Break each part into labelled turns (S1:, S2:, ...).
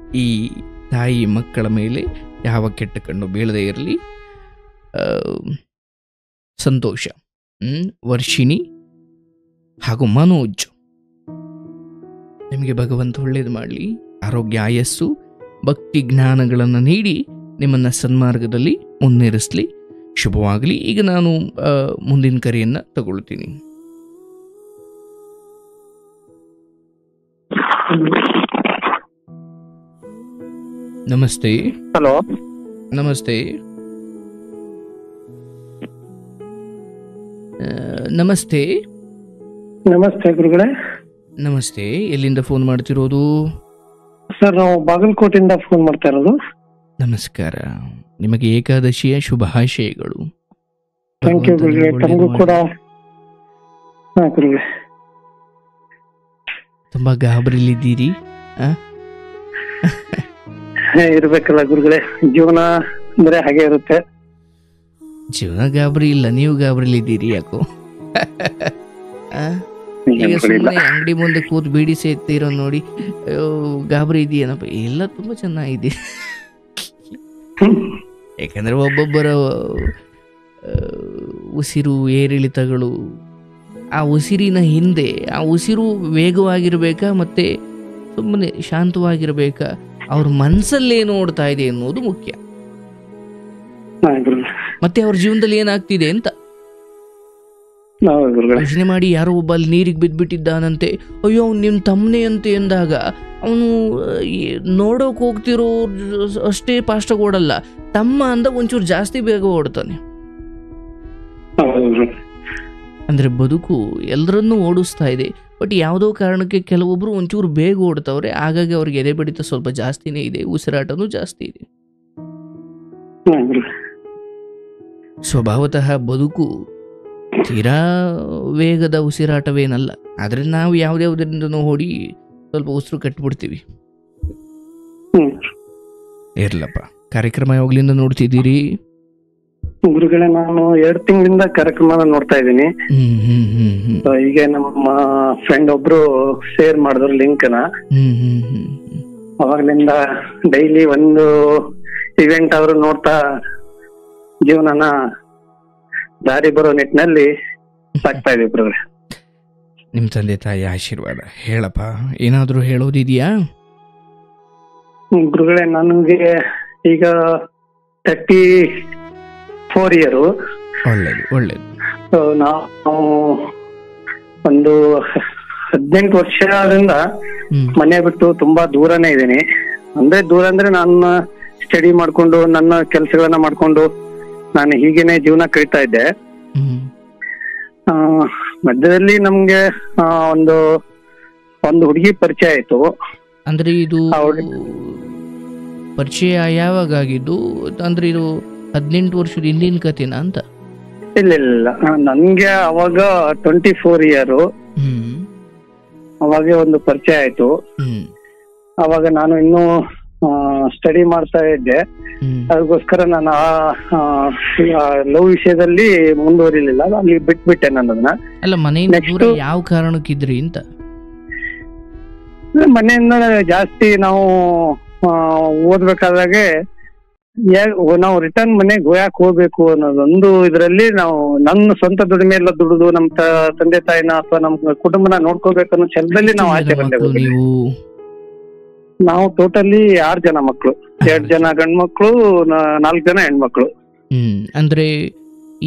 S1: ಈ ತಾಯಿ ಮಕ್ಕಳ ಮೇಲೆ ಯಾವ ಕೆಟ್ಟ ಕಣ್ಣು ಬೀಳದೇ ಇರಲಿ. ಸಂತೋಷ, ವರ್ಷಿಣಿ ಹಾಗೂ ಮನೋಜ್, ನಿಮಗೆ ಭಗವಂತ ಒಳ್ಳೇದು ಮಾಡಲಿ. ಆರೋಗ್ಯ, ಆಯಸ್ಸು, ಭಕ್ತಿ ಜ್ಞಾನಗಳನ್ನು ನೀಡಿ ನಿಮ್ಮನ್ನು ಸನ್ಮಾರ್ಗದಲ್ಲಿ ಮುನ್ನಡೆಸಲಿ. ಶುಭವಾಗಲಿ. ಈಗ ನಾನು ಮುಂದಿನ ಕರೆಯನ್ನು ತಗೊಳ್ತೀನಿ. ನಮಸ್ತೆ.
S2: ಹಲೋ,
S1: ನಮಸ್ತೆ. ನಮಸ್ತೆ.
S2: ನಮಸ್ತೆ ಗುರುಗಳೇ.
S1: ನಮಸ್ತೆ. ಎಲ್ಲಿಂದ ಫೋನ್ ಮಾಡ್ತಿರೋದು?
S2: ಸರ್, ನಾವು ಬಾಗಲಕೋಟೆಯಿಂದ ಫೋನ್ ಮಾಡ್ತಾ ಇರೋದು.
S1: ನಮಸ್ಕಾರ. ನಿಮಗೆ ಏಕಾದಶಿಯ ಶುಭಾಶಯಗಳು.
S2: ಥ್ಯಾಂಕ್ ಯು ಗುರುಗಳೇ. ತಮಗೂ ಕೂಡ. ಹಾ ಗುರುಗಳೇ.
S1: ತುಂಬಾ ಗಾಬರಿಲಿದ್ದೀರಿ?
S2: ಇರ್ಬೇಕಲ್ಲ ಗುರುಗಳೇ, ಜೀವನ ಅಂದ್ರೆ ಹಾಗೆ ಇರುತ್ತೆ.
S1: ಜೀವನ ಗಾಬರಿ ಇಲ್ಲ, ನೀವು ಗಾಬರಿಲಿದ್ದೀರಿ ಯಾಕೋ? ಈಗ ಸುಮ್ಮನೆ ಅಂಗಡಿ ಮುಂದೆ ಕೂತ್ ಬೀಡಿ ಸೇರ್ತಿರೋ ನೋಡಿ ಗಾಬರಿ ಇದೆಯೇನಪ್ಪ? ಎಲ್ಲ ತುಂಬಾ ಚೆನ್ನಾಗಿದೆ. ಯಾಕಂದ್ರೆ ಒಬ್ಬೊಬ್ಬರ ಉಸಿರು ಏರಿಳಿತಗಳು, ಆ ಉಸಿರಿನ ಹಿಂದೆ ಆ ಉಸಿರು ವೇಗವಾಗಿರ್ಬೇಕಾ ಮತ್ತೆ ಸುಮ್ಮನೆ ಶಾಂತವಾಗಿರ್ಬೇಕಾ, ಅವ್ರ ಮನಸ್ಸಲ್ಲಿ ನೋಡ್ತಾ ಇದೆ ಅನ್ನೋದು ಮುಖ್ಯ. ಮತ್ತೆ ಅವ್ರ ಜೀವನದಲ್ಲಿ ಏನಾಗ್ತಿದೆ ಅಂತ ಯೋಚನೆ ಮಾಡಿ. ಯಾರೋ ಒಬ್ಬ ಅಲ್ಲಿ ನೀರಿಗೆ ಬಿದ್ದ್ಬಿಟ್ಟಿದ್ದಾನಂತೆ, ಅಯ್ಯೋ ಅವ್ನು ನಿಮ್ಮ ತಮ್ಮನೇ ಅಂತ ಎಂದಾಗ ಅವನು ನೋಡೋಕೆ ಹೋಗ್ತಿರೋ ಅಷ್ಟೇ ಫಾಸ್ಟಾಗಿ ಓಡಲ್ಲ. ತಮ್ಮ ಅಂದ ಒಂಚೂರು ಜಾಸ್ತಿ ಬೇಗ ಓಡ್ತಾನೆ. ಅಂದ್ರೆ ಬದುಕು ಎಲ್ಲರನ್ನೂ ಓಡಿಸ್ತಾ ಇದೆ. ಬಟ್ ಯಾವುದೋ ಕಾರಣಕ್ಕೆ ಕೆಲವೊಬ್ರು ಒಂಚೂರು ಬೇಗ ಓಡ್ತಾವ್ರೆ. ಹಾಗಾಗಿ ಅವ್ರಿಗೆ ಎದೆ ಬಡಿತ ಸ್ವಲ್ಪ ಜಾಸ್ತಿನೇ ಇದೆ, ಉಸಿರಾಟನೂ ಜಾಸ್ತಿ ಇದೆ. ಸ್ವಭಾವತಃ ಬದುಕು ತೀರಾ ವೇಗದ ಉಸಿರಾಟವೇನಲ್ಲ. ಆದ್ರೆ ನಾವು ಯಾವ್ದ್ಯಾವ್ದ್ರಿಂದನೂ ಓಡಿ ಸ್ವಲ್ಪ ಉಸಿರು ಕಟ್ಬಿಡ್ತೀವಿ. ಇರ್ಲಪ್ಪ. ಕಾರ್ಯಕ್ರಮ ಯಾವಾಗ್ಲಿಂದ ನೋಡ್ತಿದ್ದೀರಿ?
S2: ಗುರುಗಳೇ, ನಾನು 2 ತಿಂಗಳಿಂದ ಕಾರ್ಯಕ್ರಮ ನೋಡ್ತಾ ಇದ್ದೀನಿ. ಈಗ ನಮ್ಮ ಫ್ರೆಂಡ್ ಒಬ್ರು ಶೇರ್ ಮಾಡಿದ್ರು ಲಿಂಕ್ನ. ಅವಾಗ್ಲಿಂದ ಡೈಲಿ ಒಂದು ಇವೆಂಟ್ ಅವರು ನೋಡ್ತಾ ಜೀವನನ ದಾರಿ ಬರೋ ನಿಟ್ಟಿನಲ್ಲಿ ಸಾಕ್ತಾ ಇದೀವಿ ಗುರುಗಳೇ.
S1: ನಿಮ್ ತಂದೆ ತಾಯಿ ಆಶೀರ್ವಾದ. ಹೇಳಪ್ಪ, ಏನಾದ್ರೂ ಹೇಳೋದಿದ್ಯಾ?
S2: ಗುರುಗಳೇ, ನನಗೆ ಈಗ 34 ಇಯರ್.
S1: ಒಳ್ಳೇದು ಒಳ್ಳೇದು.
S2: ನಾವು ಒಂದು 18 ವರ್ಷದಿಂದ ಮನೆ ಬಿಟ್ಟು ತುಂಬಾ ದೂರನೇ ಇದ್ದೀನಿ. ಅಂದ್ರೆ ದೂರ ಅಂದ್ರೆ ನಾನು ಸ್ಟಡಿ ಮಾಡ್ಕೊಂಡು ನನ್ನ ಕೆಲಸಗಳನ್ನ ಮಾಡ್ಕೊಂಡು ನಾನು ಹೀಗೇನೆ ಜೀವನ ಕಳೀತಾ ಇದ್ದೆ. ಮಧ್ಯದಲ್ಲಿ ನಮ್ಗೆ ಒಂದು ಹುಡುಗಿ ಪರಿಚಯ ಆಯ್ತು.
S1: ಅಂದ್ರೆ ಇದು ಪರಿಚಯ ಯಾವಾಗ ಆಗಿದ್ದು? ಅಂದ್ರೆ ಇದು 18 ವರ್ಷದ ಹಿಂದಿನ ಕಥೆನಾ ಅಂತ?
S2: ಇಲ್ಲ, ನನ್ಗೆ ಅವಾಗ 24 ಇಯರ್. ಅವಾಗ ಒಂದು ಪರಿಚಯ ಆಯ್ತು. ಅವಾಗ ನಾನು ಇನ್ನೂ ಸ್ಟಡಿ ಮಾಡ್ತಾ ಇದ್ದೆ. ಅದಕ್ಕೋಸ್ಕರ ನಾನು ಲವ್ ವಿಷಯದಲ್ಲಿ ಮುಂದುವರಿಲಿಲ್ಲ, ಅಲ್ಲಿ ಬಿಟ್ಬಿಟ್ಟೆ ನನ್ನದನ್ನ.
S1: ಅಲ್ಲ, ಮನೆಯಿಂದ ದೂರ ಯಾವ ಕಾರಣಕ್ಕಿದ್ರಿ ಅಂತ?
S2: ಮನೆಯಿಂದ ಜಾಸ್ತಿ ನಾವು ಓದ್ಬೇಕಾದಾಗೆ ನಾವು ರಿಟರ್ನ್ ಮನೆಗೆ ಯಾಕೆ ಹೋಗ್ಬೇಕು ಅನ್ನೋದೊಂದು ಇದ್ರಲ್ಲಿ ನಾವು ನನ್ನ ಸ್ವಂತ ದುಡಿಮೆ ಎಲ್ಲ ದುಡಿದು ನಮ್ಮ ತಂದೆ ತಾಯಿನ ಅಥವಾ ನಮ್ಮ ಕುಟುಂಬನ ನೋಡ್ಕೋಬೇಕು ಅನ್ನೋ ಛಲದಲ್ಲಿ ನಾವು ಆಚೆ ಬಂದೆ. ನಾವು ಟೋಟಲಿ 6 ಜನ ಮಕ್ಕಳು, 2 ಜನ ಗಂಡು ಮಕ್ಕಳು, 4 ಜನ ಹೆಣ್ಮಕ್ಳು.
S1: ಅಂದ್ರೆ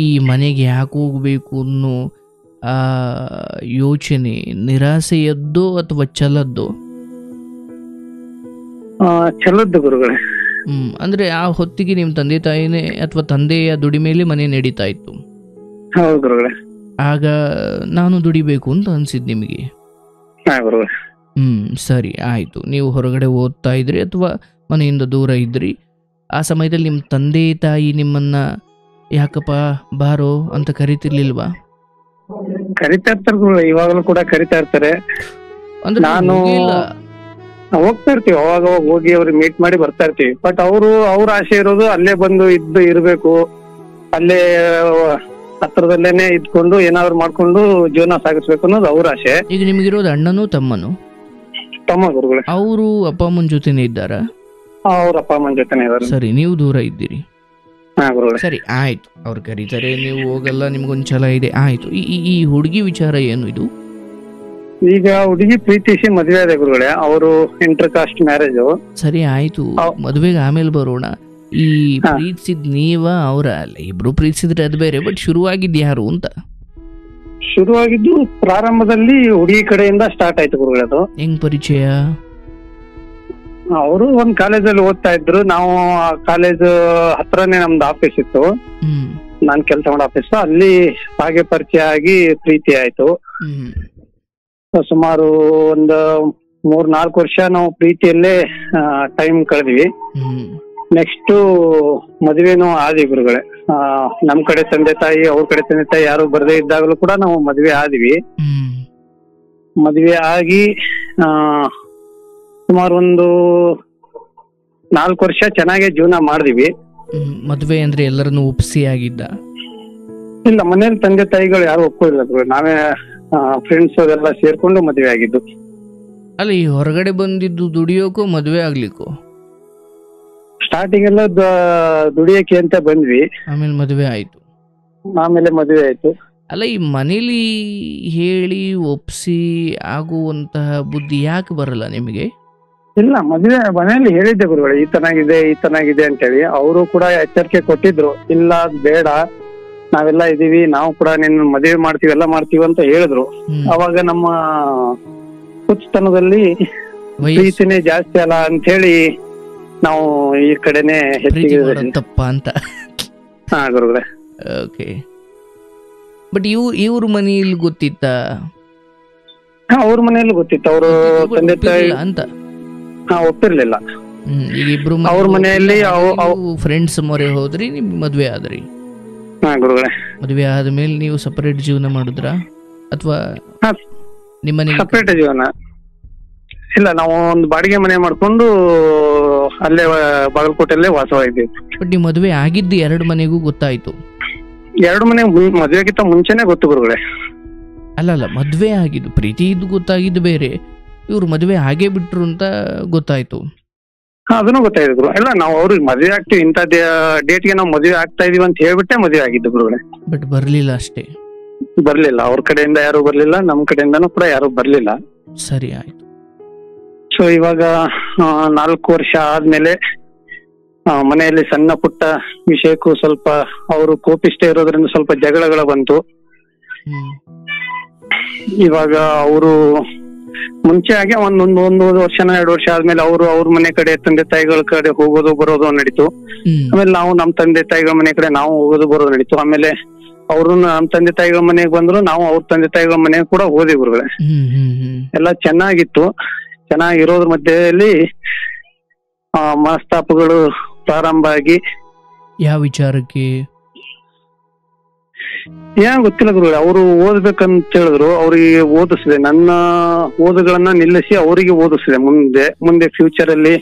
S1: ಈ ಮನೆಗೆ ಯಾಕೆ ಹೋಗ್ಬೇಕು ಅನ್ನೋ ಯೋಚನೆ ನಿರಾಸೆಯದ್ದೋ ಅಥವಾ ಛಲದ್ದೋ?
S2: ಛಲದ್ದು ಗುರುಗಳೇ.
S1: ಅಂದ್ರೆ ಆ ಹೊತ್ತಿಗೆ ನಿಮ್ ತಂದೆ ತಾಯಿನೇ ಅಥವಾ ತಂದೆಯ ದುಡಿಮೇಲೆ ಮನೆ ನಡೀತಾ ಇತ್ತು?
S2: ಹೌದು ಗುರುಗಳೇ.
S1: ಆಗ ನಾನು ದುಡಿಬೇಕು ಅಂತ ಅನ್ಸಿದ್ ನಿಮಗೆ? ಸರಿ, ಆಯ್ತು. ನೀವು ಹೊರಗಡೆ ಓದ್ತಾ ಇದ್ರಿ ಅಥವಾ ಮನೆಯಿಂದ ದೂರ ಇದ್ರಿ. ಆ ಸಮಯದಲ್ಲಿ ನಿಮ್ ತಂದೆ ತಾಯಿ ನಿಮ್ಮನ್ನ ಯಾಕಪ್ಪ ಬಾರೋ ಅಂತ ಕರಿತಿರ್ಲಿಲ್ವಾ?
S2: ಕರಿತಾ ಇರ್ತಾರೆ, ಇವಾಗಲೂ ಕೂಡ ಕರಿತಾ ಇರ್ತಾರೆ. ನಾನು ಹೋಗ್ತಾ ಇರ್ತೀವಿ, ಅವಾಗ ಹೋಗಿ ಅವ್ರಿಗೆ ಮೀಟ್ ಮಾಡಿ ಬರ್ತಾ ಇರ್ತೀವಿ. ಬಟ್ ಅವ್ರ ಆಸೆ ಇರೋದು ಅಲ್ಲೇ ಬಂದು ಇರ್ಬೇಕು, ಅಲ್ಲೇ ಹತ್ರದಲ್ಲೇನೆ ಇದ್ಕೊಂಡು ಏನಾದ್ರು ಮಾಡ್ಕೊಂಡು ಜೀವನ ಸಾಗಿಸ್ಬೇಕು ಅನ್ನೋದು ಅವ್ರ ಆಸೆ.
S1: ಈಗ ನಿಮಗಿರೋದು ಅಣ್ಣನೂ ತಮ್ಮನು?
S2: ತಮ್ಮ ಗುರುಗಳೇ.
S1: ಅವರು ಅಪ್ಪ ಅಮ್ಮನ ಜೊತೆನೇ ಇದ್ದಾರಾ?
S2: ಅವ್ರ ಅಪ್ಪ ಅಮ್ಮನ ಜೊತೆನೆ ಇದಾರೆ.
S1: ಸರಿ, ನೀವು ದೂರ ಇದ್ದೀರಿ.
S2: ಹಾ ಗುರುಗಳೇ.
S1: ಸರಿ, ಆಯ್ತು. ಅವ್ರು ಕರೀತಾರೆ, ನೀವು ಹೋಗಲ್ಲ, ನಿಮ್ಗೊಂದು ಛಲ ಇದೆ, ಆಯ್ತು. ಈ ಹುಡುಗಿ ವಿಚಾರ ಏನು ಇದು?
S2: ಈಗ ಹುಡುಗಿ ಪ್ರೀತಿಸಿ ಮದುವೆ ಆದ ಗುರುಗಳೇ. ಅವರು ಇಂಟರ್ ಕಾಸ್ಟ್ ಮ್ಯಾರೇಜ್.
S1: ಸರಿ, ಆಯ್ತು. ಮದುವೆಗೆ ಆಮೇಲೆ ಬರೋಣ. ಈ ಪ್ರೀತಿಸಿದ್ ನೀವ ಅವರ ಅಲ್ಲ, ಇಬ್ರು ಪ್ರೀತಿಸಿದ್ರೆ ಅದು ಬೇರೆ. ಬಟ್ ಶುರುವಾಗಿದ್ ಯಾರು ಅಂತ?
S2: ಶುರುವಾಗಿದ್ದು ಪ್ರಾರಂಭದಲ್ಲಿ ಹುಡುಗಿ ಕಡೆಯಿಂದ ಸ್ಟಾರ್ಟ್ ಆಯ್ತು ಗುರುಗಳೇ. ಅದು
S1: ಹೆಂಗ್ ಪರಿಚಯ?
S2: ಅವರು ಒಂದ್ ಕಾಲೇಜಲ್ಲಿ ಓದ್ತಾ ಇದ್ರು. ನಾವು ಆ ಕಾಲೇಜ್ ಹತ್ರನೇ ನಮ್ದು ಆಫೀಸ್ ಇತ್ತು. ನಾನ್ ಕೆಲಸ ಮಾಡೋ ಆಫೀಸ್. ಅಲ್ಲಿ ಹಾಗೆ ಪರಿಚಯ ಆಗಿ ಪ್ರೀತಿ ಆಯ್ತು. ಸುಮಾರು ಒಂದು 3-4 ವರ್ಷ ನಾವು ಪ್ರೀತಿಯಲ್ಲೇ ಟೈಮ್ ಕಳೆದ್ವಿ. ನೆಕ್ಸ್ಟ್ ಮದುವೆನೂ ಆದ್ವಿ ಗುರುಗಳೇ. ನಮ್ ಕಡೆ ತಂದೆ ತಾಯಿ, ಅವ್ರ ಕಡೆ ತಂದೆ ತಾಯಿ ಯಾರು ಬರದೇ ಇದ್ದಾಗಲೂ ಕೂಡ ನಾವು ಮದ್ವೆ ಆದ್ವಿ. ಮದ್ವೆ ಆಗಿ ಸುಮಾರು ಒಂದು 4 ವರ್ಷ ಚೆನ್ನಾಗಿ ಜೀವನ ಮಾಡಿದ್ವಿ.
S1: ಮದ್ವೆ ಅಂದ್ರೆ ಎಲ್ಲರನ್ನು ಒಪ್ಸಿ ಆಗಿದ್ದ?
S2: ಇಲ್ಲ, ಮನೇಲಿ ತಂದೆ ತಾಯಿಗಳು ಯಾರು ಒಪ್ಪೋದಿಲ್ಲ ಗುರುಗಳೇ. ನಾವೇ ಫ್ರೆಂಡ್ಸ್ ಅದೆಲ್ಲ ಸೇರ್ಕೊಂಡು ಮದ್ವೆ ಆಗಿದ್ದು.
S1: ಅಲ್ಲ, ಈ ಹೊರಗಡೆ ಬಂದಿದ್ದು ದುಡಿಯೋಕೋ ಮದ್ವೆ ಆಗ್ಲಿಕ್ಕೋ?
S2: ಸ್ಟಾರ್ಟಿಂಗ್ ಎಲ್ಲ ದುಡಿಯಕ್ಕೆ ಅಂತ ಬಂದ್ವಿ.
S1: ಆಮೇಲೆ ಮದ್ವೆ ಆಯ್ತು.
S2: ಆಮೇಲೆ ಮದ್ವೆ ಆಯ್ತು.
S1: ಅಲ್ಲ, ಈ ಮನೇಲಿ ಹೇಳಿ ಒಪ್ಸಿ ಆಗುವಂತಹ ಬುದ್ಧಿ ಯಾಕೆ ಬರಲ್ಲ ನಿಮಗೆ?
S2: ಇಲ್ಲ, ಮದ್ವೆ ಮನೆಯಲ್ಲಿ ಹೇಳಿದ್ದೆ ಗುರುಗಳೇ, ಈ ತನಾಗಿದೆ ಅಂತ ಹೇಳಿ. ಅವರು ಕೂಡ ಎಚ್ಚರಿಕೆ ಕೊಟ್ಟಿದ್ರು, ಇಲ್ಲ ಅದ್ ಬೇಡ, ನಾವೆಲ್ಲ ಇದೀವಿ, ನಾವು ಕೂಡ ನಿನ್ನ ಮದುವೆ ಮಾಡ್ತೀವಿ, ಎಲ್ಲ ಮಾಡ್ತೀವಿ ಅಂತ ಹೇಳಿದ್ರು. ಅವಾಗ ನಮ್ಮ ಹುಚ್ಚತನದಲ್ಲಿ ಪ್ರೀತಿನೇ ಜಾಸ್ತಿ ಅಲ್ಲ ಅಂತ ಹೇಳಿ ನಾವು ಈ ಕಡೆನೆ ಹೆಚ್ಚಿಗೆ
S1: ತಪ್ಪ ಅಂತ.
S2: ಹಾ ಗುರುಗಳೇ.
S1: ಓಕೆ. ಬಟ್ ಇವ್ರ ಮನೆಯಲ್ಲಿ ಗೊತ್ತಿತ್ತ?
S2: ಅವ್ರ ಮನೆಯಲ್ಲಿ ಗೊತ್ತಿತ್ತು. ಅವರು ತಂದೆ ತಾಯಿ
S1: ಅಂತ
S2: ಒಪ್ಪಿರ್ಲಿಲ್ಲ.
S1: ಈಗ ಇಬ್ರು
S2: ಅವ್ರ ಮನೆಯಲ್ಲಿ
S1: ಫ್ರೆಂಡ್ಸ್ ಮೊರೆ ಹೋದ್ರಿ, ನಿಮ್ ಮದ್ವೆ ಆದ್ರಿ.
S2: ಹಾ ಗುರುಗಳೇ.
S1: ಮದ್ವೆ ಆದ್ಮೇಲೆ ನೀವು ಸಪರೇಟ್ ಜೀವನ ಮಾಡಿದ್ರ ಅಥವಾ ನಿಮ್ಮ
S2: ಸಪರೇಟ್ ಜೀವನ? ಇಲ್ಲ, ನಾವು ಒಂದು ಬಾಡಿಗೆ ಮನೆ ಮಾಡ್ಕೊಂಡು ಅಲ್ಲೇ ಬಾಗಲಕೋಟೆಲ್ಲೇ ವಾಸವಾಗಿದ್ದೀವಿ.
S1: ಬಟ್ ನೀವು ಮದ್ವೆ ಆಗಿದ್ದು 2 ಮನೆಗೂ ಗೊತ್ತಾಯ್ತು?
S2: 2 ಮನೆ ಮದ್ವೆಗಿಂತ ಮುಂಚೆನೆ ಗೊತ್ತು ಗುರುಗಳೇ.
S1: ಅಲ್ಲ, ಮದ್ವೆ ಆಗಿದ್ದು, ಪ್ರೀತಿ ಇದ್ದು ಗೊತ್ತಾಗಿದ್ದು ಬೇರೆ, ಇವ್ರು ಮದ್ವೆ ಹಾಗೆ ಬಿಟ್ರು ಅಂತ ಗೊತ್ತಾಯ್ತು.
S2: ಅದನ್ನು ಗೊತ್ತಾಯ್ತು ಗುರು. ಇಲ್ಲ, ನಾವು ಅವ್ರಿಗೆ ಮದ್ವೆ ಆಗ್ತೀವಿ, ಇಂಥ ಡೇಟ್ಗೆ ನಾವು ಮದ್ವೆ ಆಗ್ತಾ ಇದೀವಿ ಅಂತ ಹೇಳ್ಬಿಟ್ಟೆ ಮದ್ವೆ ಆಗಿದ್ದು ಗುರುಗಳೇ.
S1: ಬಟ್ ಬರ್ಲಿಲ್ಲ ಅಷ್ಟೇ?
S2: ಬರ್ಲಿಲ್ಲ, ಅವ್ರ ಕಡೆಯಿಂದ ಯಾರು ಬರ್ಲಿಲ್ಲ, ನಮ್ ಕಡೆಯಿಂದನೂ ಕೂಡ ಯಾರು ಬರ್ಲಿಲ್ಲ.
S1: ಸರಿ, ಆಯ್ತು.
S2: ಸೊ ಇವಾಗ 4 ವರ್ಷ ಆದ್ಮೇಲೆ ಮನೆಯಲ್ಲಿ ಸಣ್ಣ ಪುಟ್ಟ ವಿಷಯಕ್ಕೂ ಸ್ವಲ್ಪ ಅವರು ಕೋಪಿಷ್ಟ ಇರೋದ್ರಿಂದ ಸ್ವಲ್ಪ ಜಗಳಗಳ ಬಂತು. ಇವಾಗ ಅವರು ಮುಂಚೆ ಹಾಗೆ ಒಂದು ವರ್ಷನ 2 ವರ್ಷ ಆದ್ಮೇಲೆ ಅವ್ರ ಮನೆ ಕಡೆ ತಂದೆ ತಾಯಿಗಳ ಕಡೆ ಹೋಗೋದು ಬರೋದು ನಡೀತು. ಆಮೇಲೆ ನಾವು ನಮ್ ತಂದೆ ತಾಯಿಗಳ ಮನೆ ಕಡೆ ನಾವು ಹೋಗೋದು ಬರೋದು ನಡೀತು. ಆಮೇಲೆ ಅವರು ನಮ್ ತಂದೆ ತಾಯಿಗಳ ಮನೆಗೆ ಬಂದ್ರು, ನಾವು ಅವ್ರ ತಂದೆ ತಾಯಿಗಳ ಮನೆಗೆ ಕೂಡ ಹೋದ್ವಿ ಗುರುಗಳೇ. ಎಲ್ಲ ಚೆನ್ನಾಗಿತ್ತು. ಚೆನ್ನಾಗಿರೋದ್ರ ಮಧ್ಯದಲ್ಲಿ ಮನಸ್ತಾಪಗಳು ಪ್ರಾರಂಭ ಆಗಿ.
S1: ಯಾವ ವಿಚಾರಕ್ಕೆ?
S2: ಏನ್ ಗೊತ್ತಿಲ್ಲ ಗುರುಗಳೇ. ಅವರು ಓದ್ಬೇಕಂತ ಹೇಳಿದ್ರು, ಅವ್ರಿಗೆ ಓದಿಸಿದೆ. ನನ್ನ ಓದುಗಳನ್ನ ನಿಲ್ಲಿಸಿ ಅವರಿಗೆ ಓದಿಸಿದೆ. ಮುಂದೆ ಫ್ಯೂಚರ್ ಅಲ್ಲಿ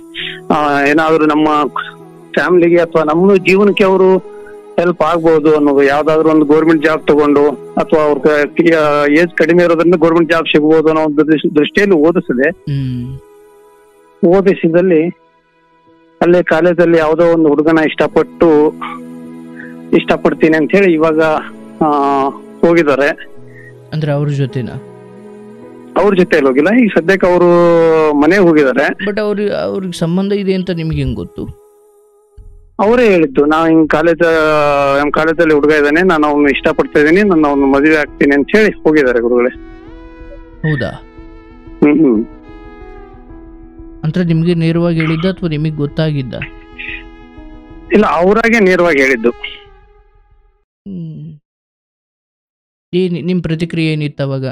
S2: ಏನಾದ್ರು ನಮ್ಮ ಫ್ಯಾಮಿಲಿಗೆ ಅಥವಾ ನಮ್ಮ ಜೀವನಕ್ಕೆ ಅವರು ಹೆಲ್ಪ್ ಆಗ್ಬಹುದು ಅನ್ನೋದು, ಯಾವ್ದಾದ್ರು ಒಂದು ಗೌರ್ಮೆಂಟ್ ಜಾಬ್ ತಗೊಂಡು ಅಥವಾ ಅವ್ರ ಏಜ್ ಕಡಿಮೆ ಇರೋದ್ರಿಂದ ಗೌರ್ಮೆಂಟ್ ಜಾಬ್ ಸಿಗಬಹುದು ಅನ್ನೋ ಒಂದು ದೃಷ್ಟಿಯಲ್ಲಿ ಓದಿಸಿದೆ. ಓದಿಸಿದಲ್ಲಿ ಅಲ್ಲೇ ಕಾಲೇಜಲ್ಲಿ ಯಾವ್ದೋ ಒಂದು ಹುಡುಗನ ಇಷ್ಟಪಡ್ತೀನಿ ಅಂತ ಹೇಳಿ ಇವಾಗ ಹೋಗಿದ್ದಾರೆ.
S1: ಅಂದ್ರೆ ಅವ್ರ ಜೊತೆನಾ?
S2: ಅವ್ರ ಜೊತೆಯಲ್ಲಿ ಹೋಗಿಲ್ಲ, ಈಗ ಸದ್ಯಕ್ಕೆ ಅವರು ಮನೆಗೆ ಹೋಗಿದ್ದಾರೆ.
S1: ಬಟ್ ಅವ್ರಿಗೆ ಸಂಬಂಧ ಇದೆ ಅಂತ ನಿಮ್ಗೆ ಹೆಂಗ್ ಗೊತ್ತು?
S2: ಅವರೇ ಹೇಳಿದ್ದು, ನಾವು ಹಿಂಗ್ ಕಾಲೇಜಲ್ಲಿ ಹುಡುಗ ಇದ್ದಾನೆ, ನಾನು ಅವ್ನ ಇಷ್ಟಪಡ್ತಾ ಇದ್ದೀನಿ, ನಾನು ಅವ್ನ ಮದುವೆ ಆಗ್ತೀನಿ ಅಂತ ಹೇಳಿ ಹೋಗಿದ್ದಾರೆ ಗುರುಗಳೇ.
S1: ಹೌದಾ? ಅಂದ್ರೆ ನಿಮ್ಗೆ ನೇರವಾಗಿ ಹೇಳಿದ್ದ ಅಥವಾ ನಿಮಗ್ ಗೊತ್ತಾಗಿದ್ದ?
S2: ಇಲ್ಲ, ಅವರಾಗೆ ನೇರವಾಗಿ ಹೇಳಿದ್ದು.
S1: ನಿಮ್ ಪ್ರತಿಕ್ರಿಯೆ ಏನಿತ್ತು ಅವಾಗ?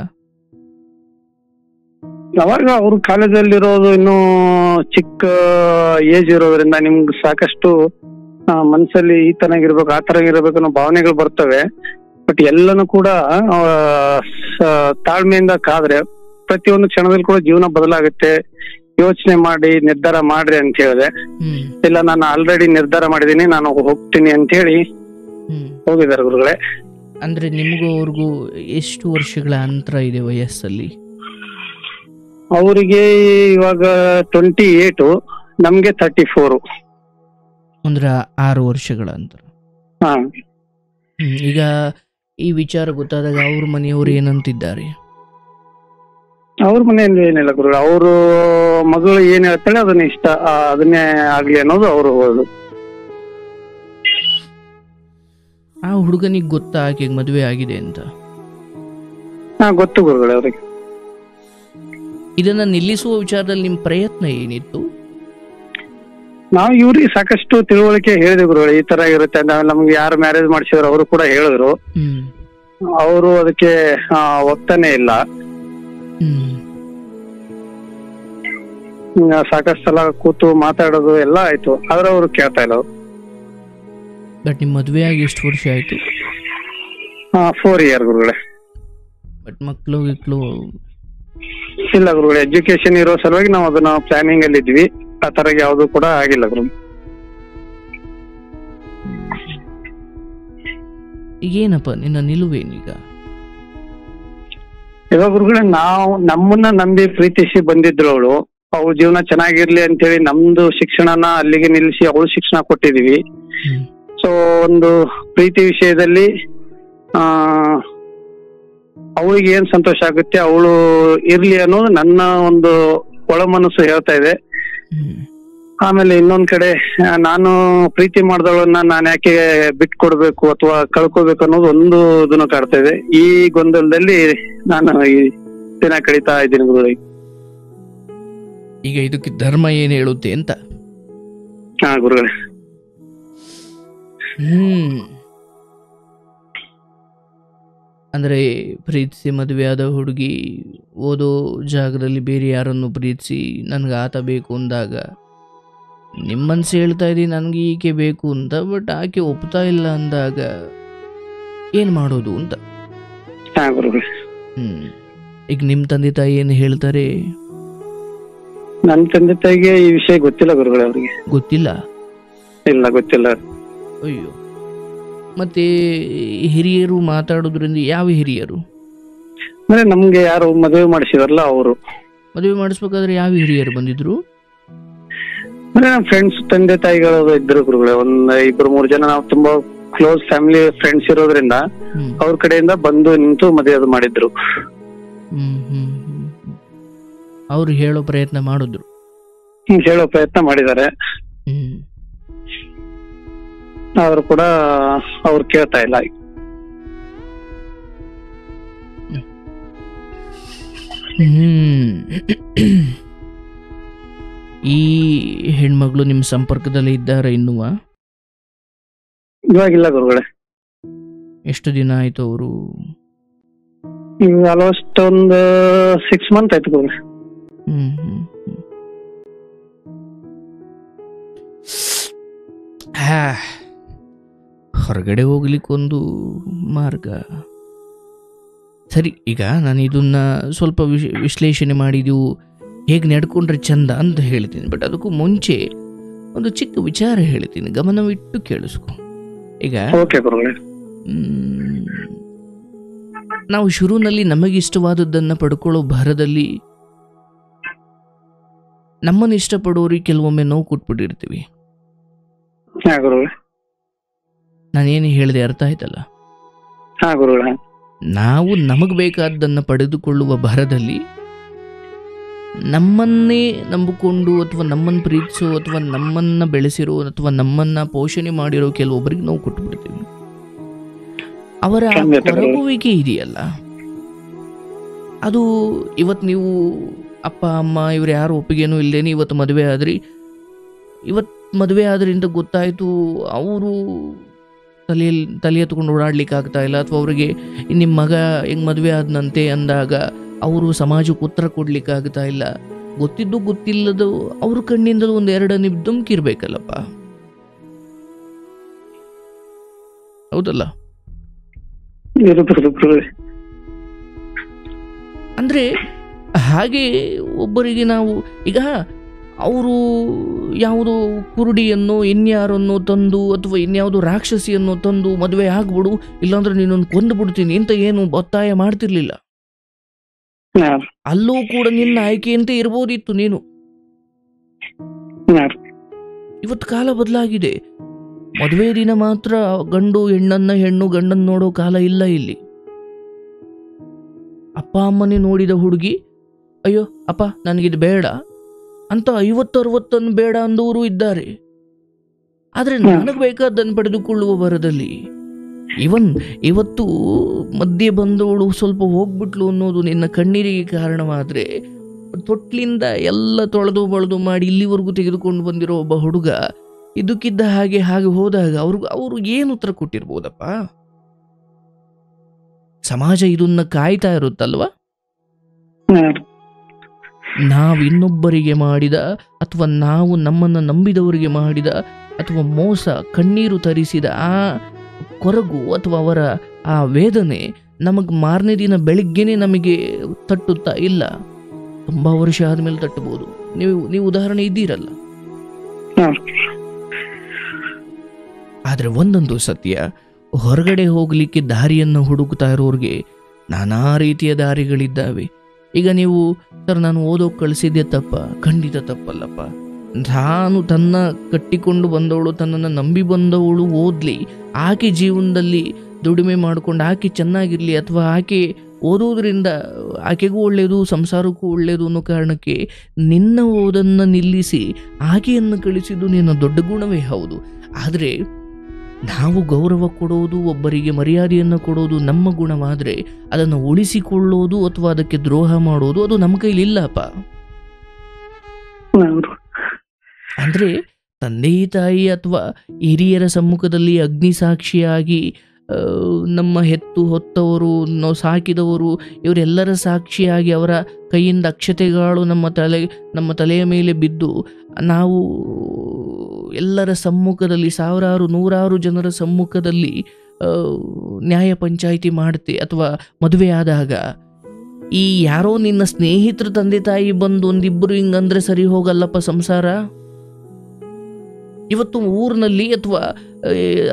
S2: ಅವಾಗ ಅವ್ರು ಕಾಲೇಜಲ್ಲಿರೋದು ಇನ್ನೂ ಚಿಕ್ಕ ಏಜ್ ಇರೋದ್ರಿಂದ ನಿಮ್ಗೆ ಸಾಕಷ್ಟು ಮನ್ಸಲ್ಲಿ ಈ ತನಾಗಿರ್ಬೇಕು ಆ ತರ ಇರ್ಬೇಕು ಅನ್ನೋ ಭಾವನೆಗಳು ಬರ್ತವೆ. ಬಟ್ ಎಲ್ಲನೂ ಕೂಡ ತಾಳ್ಮೆಯಿಂದ ಕಾದ್ರೆ ಪ್ರತಿಯೊಂದು ಕ್ಷಣದಲ್ಲಿ ಕೂಡ ಜೀವನ ಬದಲಾಗುತ್ತೆ. ಯೋಚನೆ ಮಾಡಿ ನಿರ್ಧಾರ ಮಾಡ್ರಿ ಅಂತ ಹೇಳಿದೆ. ಇಲ್ಲ, ನಾನು ಆಲ್ರೆಡಿ ನಿರ್ಧಾರ ಮಾಡಿದೀನಿ, ನಾನು ಹೋಗ್ತೀನಿ ಅಂತ ಹೇಳಿ ಹೋಗಿದ್ದಾರೆ ಗುರುಗಳೇ.
S1: ಅಂದ್ರೆ ನಿಮ್ಗೂ ಅವ್ರಿಗೂ ಎಷ್ಟು ವರ್ಷಗಳ ಅಂತರ ಇದೆ ವಯಸ್ಸಲ್ಲಿ?
S2: ಅವರಿಗೆ ಇವಾಗ 28, ನಮ್ಗೆ 34.
S1: ಅಂದ್ರೆ 6 ವರ್ಷಗಳ ಅಂತರ.
S2: ಹಾ.
S1: ಈಗ ಈ ವಿಚಾರ ಗೊತ್ತಾದಾಗ ಅವ್ರ ಮನೆಯವರು ಏನಂತಿದ್ದಾರೆ?
S2: ಅವ್ರ ಮನೆಯಲ್ಲಿ ಏನಿಲ್ಲ ಗುರುಗಳೇ, ಅವರು ಮಗಳು ಏನ್ ಹೇಳ್ತಾಳೆ ಅದನ್ನ ಇಷ್ಟ, ಅದನ್ನೇ ಆಗ್ಲಿ ಅನ್ನೋದು ಅವರು ಹೋದು.
S1: ಆ ಹುಡುಗನಿಗೆ ಗೊತ್ತಾ ಆಕೆಗೆ ಮದುವೆ ಆಗಿದೆ ಅಂತ?
S2: ಹಾ, ಗೊತ್ತು ಗುರುಗಳೇ ಅವ್ರಿಗೆ.
S1: ಇದನ್ನ ನಿಲ್ಲಿಸುವ ವಿಚಾರದಲ್ಲಿ ನಿಮ್ ಪ್ರಯತ್ನ ಏನಿತ್ತು?
S2: ನಾವು ಇವ್ರಿಗೆ ಸಾಕಷ್ಟು ತಿಳುವಳಿಕೆ ಹೇಳಿದ್ವಿ ಗುರುಗಳೇ, ಈ ತರ ಇರುತ್ತೆ. ನಮ್ಗೆ ಯಾರು ಮ್ಯಾರೇಜ್ ಮಾಡಿಸಿದ್ರು ಅವರು ಕೂಡ ಹೇಳಿದ್ರು. ಅವರು ಅದಕ್ಕೆ ಒಪ್ತಾನೆ ಇಲ್ಲ. ಸಾಕಷ್ಟು ಸಲ ಕೂತು ಮಾತಾಡೋದು ಎಲ್ಲ ಆಯ್ತು, ಆದ್ರೆ ಅವ್ರು ಕೇಳ್ತಾ ಇಲ್ಲ.
S1: ಬಟ್ ನಿಮ್ ಮದ್ವೆ ಆಗಿ ಎಷ್ಟು ವರ್ಷ ಆಯ್ತು?
S2: 4 ಇಯರ್ ಗುರುಗಳೇ.
S1: ಬಟ್ ಮಕ್ಳು
S2: ಇಲ್ಲ ಗುರುಗಳೇ, ಎಜುಕೇಶನ್ ಇರೋ ಸಲುವಾಗಿ ನಾವು ಅದನ್ನ ಪ್ಲಾನಿಂಗ್ ಅಲ್ಲಿ ಇದ್ವಿ. ಆ ತರ ಯಾವ್ದು ಕೂಡ ಆಗಿಲ್ಲ ಗುರು.
S1: ಏನಪ್ಪ ನಿನ್ನ ನಿಲುವೇನೀಗ?
S2: ಇವಾಗ ಗುರುಗಳೇ, ನಾವು ನಮ್ಮನ್ನ ನಂಬಿ ಪ್ರೀತಿಸಿ ಬಂದಿದ್ರು ಅವಳು. ಅವ್ಳ ಜೀವನ ಚೆನ್ನಾಗಿರ್ಲಿ ಅಂತೇಳಿ ನಮ್ದು ಶಿಕ್ಷಣನ ಅಲ್ಲಿಗೆ ನಿಲ್ಲಿಸಿ ಅವಳು ಶಿಕ್ಷಣ ಕೊಟ್ಟಿದೀವಿ. ಸೊ ಒಂದು ಪ್ರೀತಿ ವಿಷಯದಲ್ಲಿ ಅವಳಿಗೆ ಏನ್ ಸಂತೋಷ ಆಗುತ್ತೆ ಅವಳು ಇರ್ಲಿ ಅನ್ನೋದು ನನ್ನ ಒಂದು ಒಳ ಮನಸ್ಸು ಹೇಳ್ತಾ ಇದೆ. ಆಮೇಲೆ ಇನ್ನೊಂದ್ ಕಡೆ ನಾನು ಪ್ರೀತಿ ಮಾಡ್ದವಳನ್ನ ನಾನು ಯಾಕೆ ಬಿಟ್ಕೊಡ್ಬೇಕು ಅಥವಾ ಕಳ್ಕೋಬೇಕು ಅನ್ನೋದು ಒಂದು ಇದನ್ನು ಕಾಡ್ತಾ ಇದೆ. ಈ ಗೊಂದಲದಲ್ಲಿ ನಾನು ಈ ದಿನ ಕಳೀತಾ ಇದ್ದೀನಿ ಗುರುಗಳೇ.
S1: ಈಗ ಇದಕ್ಕೆ ಧರ್ಮ ಏನ್ ಹೇಳುತ್ತೆ ಅಂತ?
S2: ಹಾ ಗುರುಗಳೇ.
S1: ಅಂದ್ರೆ ಪ್ರೀತಿಸಿ ಮದುವೆ ಆದ ಹುಡುಗಿ ಓದೋ ಜಾಗದಲ್ಲಿ ಬೇರೆ ಯಾರನ್ನು ಪ್ರೀತಿಸಿ ನನ್ಗೆ ಆತ ಬೇಕು ಅಂದಾಗ ನಿಮ್ಮನ್ಸು ಹೇಳ್ತಾ ಇದ್ದೀನಿ ನನ್ಗೆ ಈಕೆ ಬೇಕು ಅಂತ. ಬಟ್ ಆಕೆ ಒಪ್ತಾ ಇಲ್ಲ ಅಂದಾಗ ಏನ್ ಮಾಡೋದು ಅಂತ. ಈಗ ನಿಮ್ ತಂದೆ ತಾಯಿ ಏನ್ ಹೇಳ್ತಾರೆ?
S2: ನನ್ ತಂದೆ ತಾಯಿಗೆ ಈ ವಿಷಯ ಗೊತ್ತಿಲ್ಲ ಗುರುಗಳೇ. ಅವ್ರಿಗೆ
S1: ಗೊತ್ತಿಲ್ಲ?
S2: ಇಲ್ಲ, ಗೊತ್ತಿಲ್ಲ.
S1: ಅಯ್ಯೋ, ಮತ್ತೆ ಹಿರಿಯರು ಮಾತಾಡೋದ್ರಿಂದ ಯಾವ ಹಿರಿಯರು?
S2: ಅಂದ್ರೆ ನಮ್ಗೆ ಯಾರು ಮದುವೆ ಮಾಡಿಸಿದಾರಲ್ಲ ಅವರು.
S1: ಮದುವೆ ಮಾಡಿಸ್ಬೇಕಾದ್ರೆ ಯಾವ ಹಿರಿಯರು ಬಂದಿದ್ರು?
S2: ಅಂದ್ರೆ ನಮ್ಮ ಫ್ರೆಂಡ್ಸ್ ತಂದೆ ತಾಯಿಗಳು ಇದ್ರು ಗುರುಗಳೇ. 2-3 ಜನ ನಾವು ತುಂಬಾ ಕ್ಲೋಸ್ ಫ್ಯಾಮಿಲಿ ಫ್ರೆಂಡ್ಸ್ ಇರೋದ್ರಿಂದ ಅವ್ರ ಕಡೆಯಿಂದ ಬಂದು ನಿಂತು ಮದುವೆ ಮಾಡಿದ್ರು.
S1: ಅವ್ರು ಹೇಳೋ ಪ್ರಯತ್ನ ಮಾಡಿದ್ರು?
S2: ಹೇಳೋ ಪ್ರಯತ್ನ ಮಾಡಿದ್ದಾರೆ. ಅವರು ಕೂಡ ಅವ್ರು ಕೇಳ್ತಾ ಇಲ್ಲ.
S1: ಈ ಹೆಣ್ಮಗಳು ನಿಮ್ ಸಂಪರ್ಕದಲ್ಲಿ ಇದ್ದಾರೆ ಇನ್ನುವ?
S2: ಇವಾಗಿಲ್ಲ ಗುರುಗಳೇ.
S1: ಎಷ್ಟು ದಿನ ಆಯ್ತು ಅವರು?
S2: ಆಲ್ಮೋಸ್ಟ್ ಒಂದು 6 ಮಂತ್ ಆಯ್ತು ಗುರುಗಳೇ.
S1: ಹೊರಗಡೆ ಹೋಗ್ಲಿಕ್ಕೊಂದು ಮಾರ್ಗ. ಸರಿ, ಈಗ ನಾನು ಇದನ್ನ ಸ್ವಲ್ಪ ವಿಶ್ಲೇಷಣೆ ಮಾಡಿದೆವು, ಹೇಗೆ ನಡ್ಕೊಂಡ್ರೆ ಚಂದ ಅಂತ ಹೇಳ್ತೀನಿ. ಬಟ್ ಅದಕ್ಕೂ ಮುಂಚೆ ಒಂದು ಚಿಕ್ಕ ವಿಚಾರ ಹೇಳ್ತೀನಿ, ಗಮನವಿಟ್ಟು ಕೇಳಿಸ್ಕೊ. ಈಗ ನಾವು ಶುರುವಿನಲ್ಲಿ ನಮಗಿಷ್ಟವಾದದ್ದನ್ನು ಪಡ್ಕೊಳ್ಳೋ ಭರದಲ್ಲಿ ನಮ್ಮನ್ನು ಇಷ್ಟಪಡೋರಿಗೆ ಕೆಲವೊಮ್ಮೆ ನೋವು ಕೊಟ್ಬಿಟ್ಟಿರ್ತೀವಿ. ನಾನೇನು ಹೇಳಿದೆ ಅರ್ಥ ಆಯ್ತಲ್ಲ? ನಾವು ನಮಗ್ ಬೇಕಾದ್ದನ್ನ ಪಡೆದುಕೊಳ್ಳುವ ಭರದಲ್ಲಿ ನಮ್ಮನ್ನೇ ನಂಬಿಕೊಂಡು ಅಥವಾ ನಮ್ಮನ್ನು ಪ್ರೀತಿಸೋ ಅಥವಾ ನಮ್ಮನ್ನ ಬೆಳೆಸಿರೋ ಅಥವಾ ನಮ್ಮನ್ನ ಪೋಷಣೆ ಮಾಡಿರೋ ಕೆಲವೊಬ್ಬರಿಗೆ ನಾವು ಕೊಟ್ಟುಬಿಡ್ತೀವಿ. ಅವರ ಕೊರಗುವಿಕೆ ಇದೆಯಲ್ಲ, ಅದು ಇವತ್ತು ನೀವು ಅಪ್ಪ ಅಮ್ಮ ಇವ್ರು ಯಾರು ಒಪ್ಪಿಗೆನೂ ಇಲ್ಲೇನೆ ಇವತ್ತು ಮದುವೆ ಆದ್ರಿ. ಇವತ್ತು ಮದುವೆ ಆದ್ರಿಂದ ಗೊತ್ತಾಯ್ತು ಅವರು ತಲೆ ಎತ್ಕೊಂಡು ಓಡಾಡ್ಲಿಕ್ಕೆ ಆಗ್ತಾ ಇಲ್ಲ, ಅಥವಾ ಅವ್ರಿಗೆ ನಿಮ್ಮ ಮಗ ಹೆಂಗ್ ಮದುವೆ ಆದನಂತೆ ಅಂದಾಗ ಅವರು ಸಮಾಜಕ್ಕೆ ಉತ್ತರ ಕೊಡ್ಲಿಕ್ಕೆ ಆಗ್ತಾ ಇಲ್ಲ. ಗೊತ್ತಿದ್ದು ಗೊತ್ತಿಲ್ಲದು ಅವ್ರ ಕಣ್ಣಿಂದ ಒಂದು 2 ಧುಮ್ಕಿರ್ಬೇಕಲ್ಲಪ್ಪ, ಹೌದಲ್ಲ? ಅಂದ್ರೆ ಹಾಗೆ ಒಬ್ಬರಿಗೆ ನಾವು ಈಗ ಅವರು ಯಾವುದೋ ಕುರುಡಿಯನ್ನು ಇನ್ಯಾರನ್ನು ತಂದು ಅಥವಾ ಇನ್ಯಾವುದೋ ರಾಕ್ಷಸಿಯನ್ನು ತಂದು ಮದುವೆ ಆಗ್ಬಿಡು, ಇಲ್ಲಾಂದ್ರೆ ನೀನೊಂದು ಕೊಂದು ಬಿಡ್ತೀನಿ ಅಂತ ಏನು ಒತ್ತಾಯ ಮಾಡ್ತಿರ್ಲಿಲ್ಲ.
S2: ಹಾ
S1: ಅಲ್ಲೂ ಕೂಡ ನಿನ್ನ ಆಯ್ಕೆಯಂತೆ ಇರ್ಬೋದಿತ್ತು ನೀನು.
S2: ಹಾ
S1: ಇವತ್ತು ಕಾಲ ಬದಲಾಗಿದೆ. ಮದುವೆ ದಿನ ಮಾತ್ರ ಗಂಡು ಹೆಣ್ಣನ್ನ, ಹೆಣ್ಣು ಗಂಡನ್ನ ನೋಡೋ ಕಾಲ ಇಲ್ಲ ಇಲ್ಲಿ. ಅಪ್ಪ ಅಮ್ಮನೇ ನೋಡಿದ ಹುಡುಗಿ ಅಯ್ಯೋ ಅಪ್ಪ ನನಗಿದು ಬೇಡ ಅಂತ 50-60 ಬೇಡ ಅಂದವರು ಇದ್ದಾರೆ. ಆದ್ರೆ ನನಗೆ ಬೇಕಾದ್ದನ್ನು ಪಡೆದುಕೊಳ್ಳುವ ಬರದಲ್ಲಿ ಇವತ್ತು ಮಧ್ಯೆ ಬಂದವಳು ಸ್ವಲ್ಪ ಹೋಗ್ಬಿಟ್ಲು ಅನ್ನೋದು ನಿನ್ನ ಕಣ್ಣೀರಿಗೆ ಕಾರಣವಾದ್ರೆ, ತೊಟ್ಲಿಂದ ಎಲ್ಲ ತೊಳೆದು ಬಳೆದು ಮಾಡಿ ಇಲ್ಲಿವರೆಗೂ ತೆಗೆದುಕೊಂಡು ಬಂದಿರೋ ಒಬ್ಬ ಹುಡುಗ ಇದಕ್ಕಿದ್ದ ಹಾಗೆ ಹೋದಾಗ ಅವರು ಏನು ಉತ್ತರ ಕೊಟ್ಟಿರ್ಬೋದಪ್ಪ? ಸಮಾಜ ಇದನ್ನ ಕಾಯ್ತಾ ಇರುತ್ತಲ್ವಾ? ನಾವು ಇನ್ನೊಬ್ಬರಿಗೆ ಮಾಡಿದ ಅಥವಾ ನಾವು ನಮ್ಮನ್ನು ನಂಬಿದವರಿಗೆ ಮಾಡಿದ ಅಥವಾ ಮೋಸ, ಕಣ್ಣೀರು ತರಿಸಿದ ಆ ಕೊರಗು ಅಥವಾ ಅವರ ಆ ವೇದನೆ ನಮಗೆ ಮಾರನೇ ದಿನ ಬೆಳಿಗ್ಗೆನೆ ನಮಗೆ ತಟ್ಟುತ್ತಾ ಇಲ್ಲ, ತುಂಬಾ ವರ್ಷ ಆದ್ಮೇಲೆ ತಟ್ಟಬಹುದು. ನೀವು ಉದಾಹರಣೆ ಇದ್ದೀರಲ್ಲ. ಆದ್ರೆ ಒಂದೊಂದು ಸತ್ಯ, ಹೊರಗಡೆ ಹೋಗ್ಲಿಕ್ಕೆ ದಾರಿಯನ್ನು ಹುಡುಕ್ತಾ ಇರೋರಿಗೆ ನಾನಾ ರೀತಿಯ ದಾರಿಗಳಿದ್ದಾವೆ. ಈಗ ನೀವು ಸರ್ ನಾನು ಓದೋಕೆ ಕಳಿಸಿದ್ದೆ ತಪ್ಪ? ಖಂಡಿತ ತಪ್ಪಲ್ಲಪ್ಪ. ನಾನು ತನ್ನ ಕಟ್ಟಿಕೊಂಡು ಬಂದವಳು, ತನ್ನನ್ನು ನಂಬಿ ಬಂದವಳು ಓದ್ಲಿ, ಆಕೆ ಜೀವನದಲ್ಲಿ ದುಡಿಮೆ ಮಾಡ್ಕೊಂಡು ಆಕೆ ಚೆನ್ನಾಗಿರ್ಲಿ, ಅಥವಾ ಆಕೆ ಓದೋದ್ರಿಂದ ಆಕೆಗೂ ಒಳ್ಳೆಯದು, ಸಂಸಾರಕ್ಕೂ ಒಳ್ಳೆಯದು ಅನ್ನೋ ಕಾರಣಕ್ಕೆ ನಿನ್ನ ಓದನ್ನು ನಿಲ್ಲಿಸಿ ಆಕೆಯನ್ನು ಕಳಿಸಿದ್ದು ನಿನ್ನ ದೊಡ್ಡ ಗುಣವೇ ಹೌದು. ಆದರೆ ನಾವು ಗೌರವ ಕೊಡೋದು, ಒಬ್ಬರಿಗೆ ಮರ್ಯಾದೆಯನ್ನು ಕೊಡೋದು ನಮ್ಮ ಗುಣವಾದರೆ ಅದನ್ನು ಉಳಿಸಿಕೊಳ್ಳೋದು ಅಥವಾ ಅದಕ್ಕೆ ದ್ರೋಹ ಮಾಡೋದು ಅದು ನಮ್ಮ ಕೈಲಿಲ್ಲಪ್ಪ. ಅಂದ್ರೆ ತಂದೆ ತಾಯಿ ಅಥವಾ ಹಿರಿಯರ ಸಮ್ಮುಖದಲ್ಲಿ ಅಗ್ನಿ ಸಾಕ್ಷಿಯಾಗಿ ನಮ್ಮ ಹೆತ್ತು ಹೊತ್ತವರು, ನಾವು ಸಾಕಿದವರು, ಇವರೆಲ್ಲರ ಸಾಕ್ಷಿಯಾಗಿ ಅವರ ಕೈಯಿಂದ ಅಕ್ಷತೆಗಳು ನಮ್ಮ ತಲೆಯ ಮೇಲೆ ಬಿದ್ದು ನಾವು ಎಲ್ಲರ ಸಮ್ಮುಖದಲ್ಲಿ, ಸಾವಿರಾರು ನೂರಾರು ಜನರ ಸಮ್ಮುಖದಲ್ಲಿ ನ್ಯಾಯ ಪಂಚಾಯಿತಿ ಮಾಡುತ್ತೆ ಅಥವಾ ಮದುವೆ ಆದಾಗ ಈ ಯಾರೋ ನಿನ್ನ ಸ್ನೇಹಿತರ ತಂದೆ ತಾಯಿ ಬಂದು ಒಂದಿಬ್ಬರು ಹಿಂಗಂದ್ರೆ ಸರಿ ಹೋಗಲ್ಲಪ್ಪ ಸಂಸಾರ. ಇವತ್ತು ಊರಿನಲ್ಲಿ ಅಥವಾ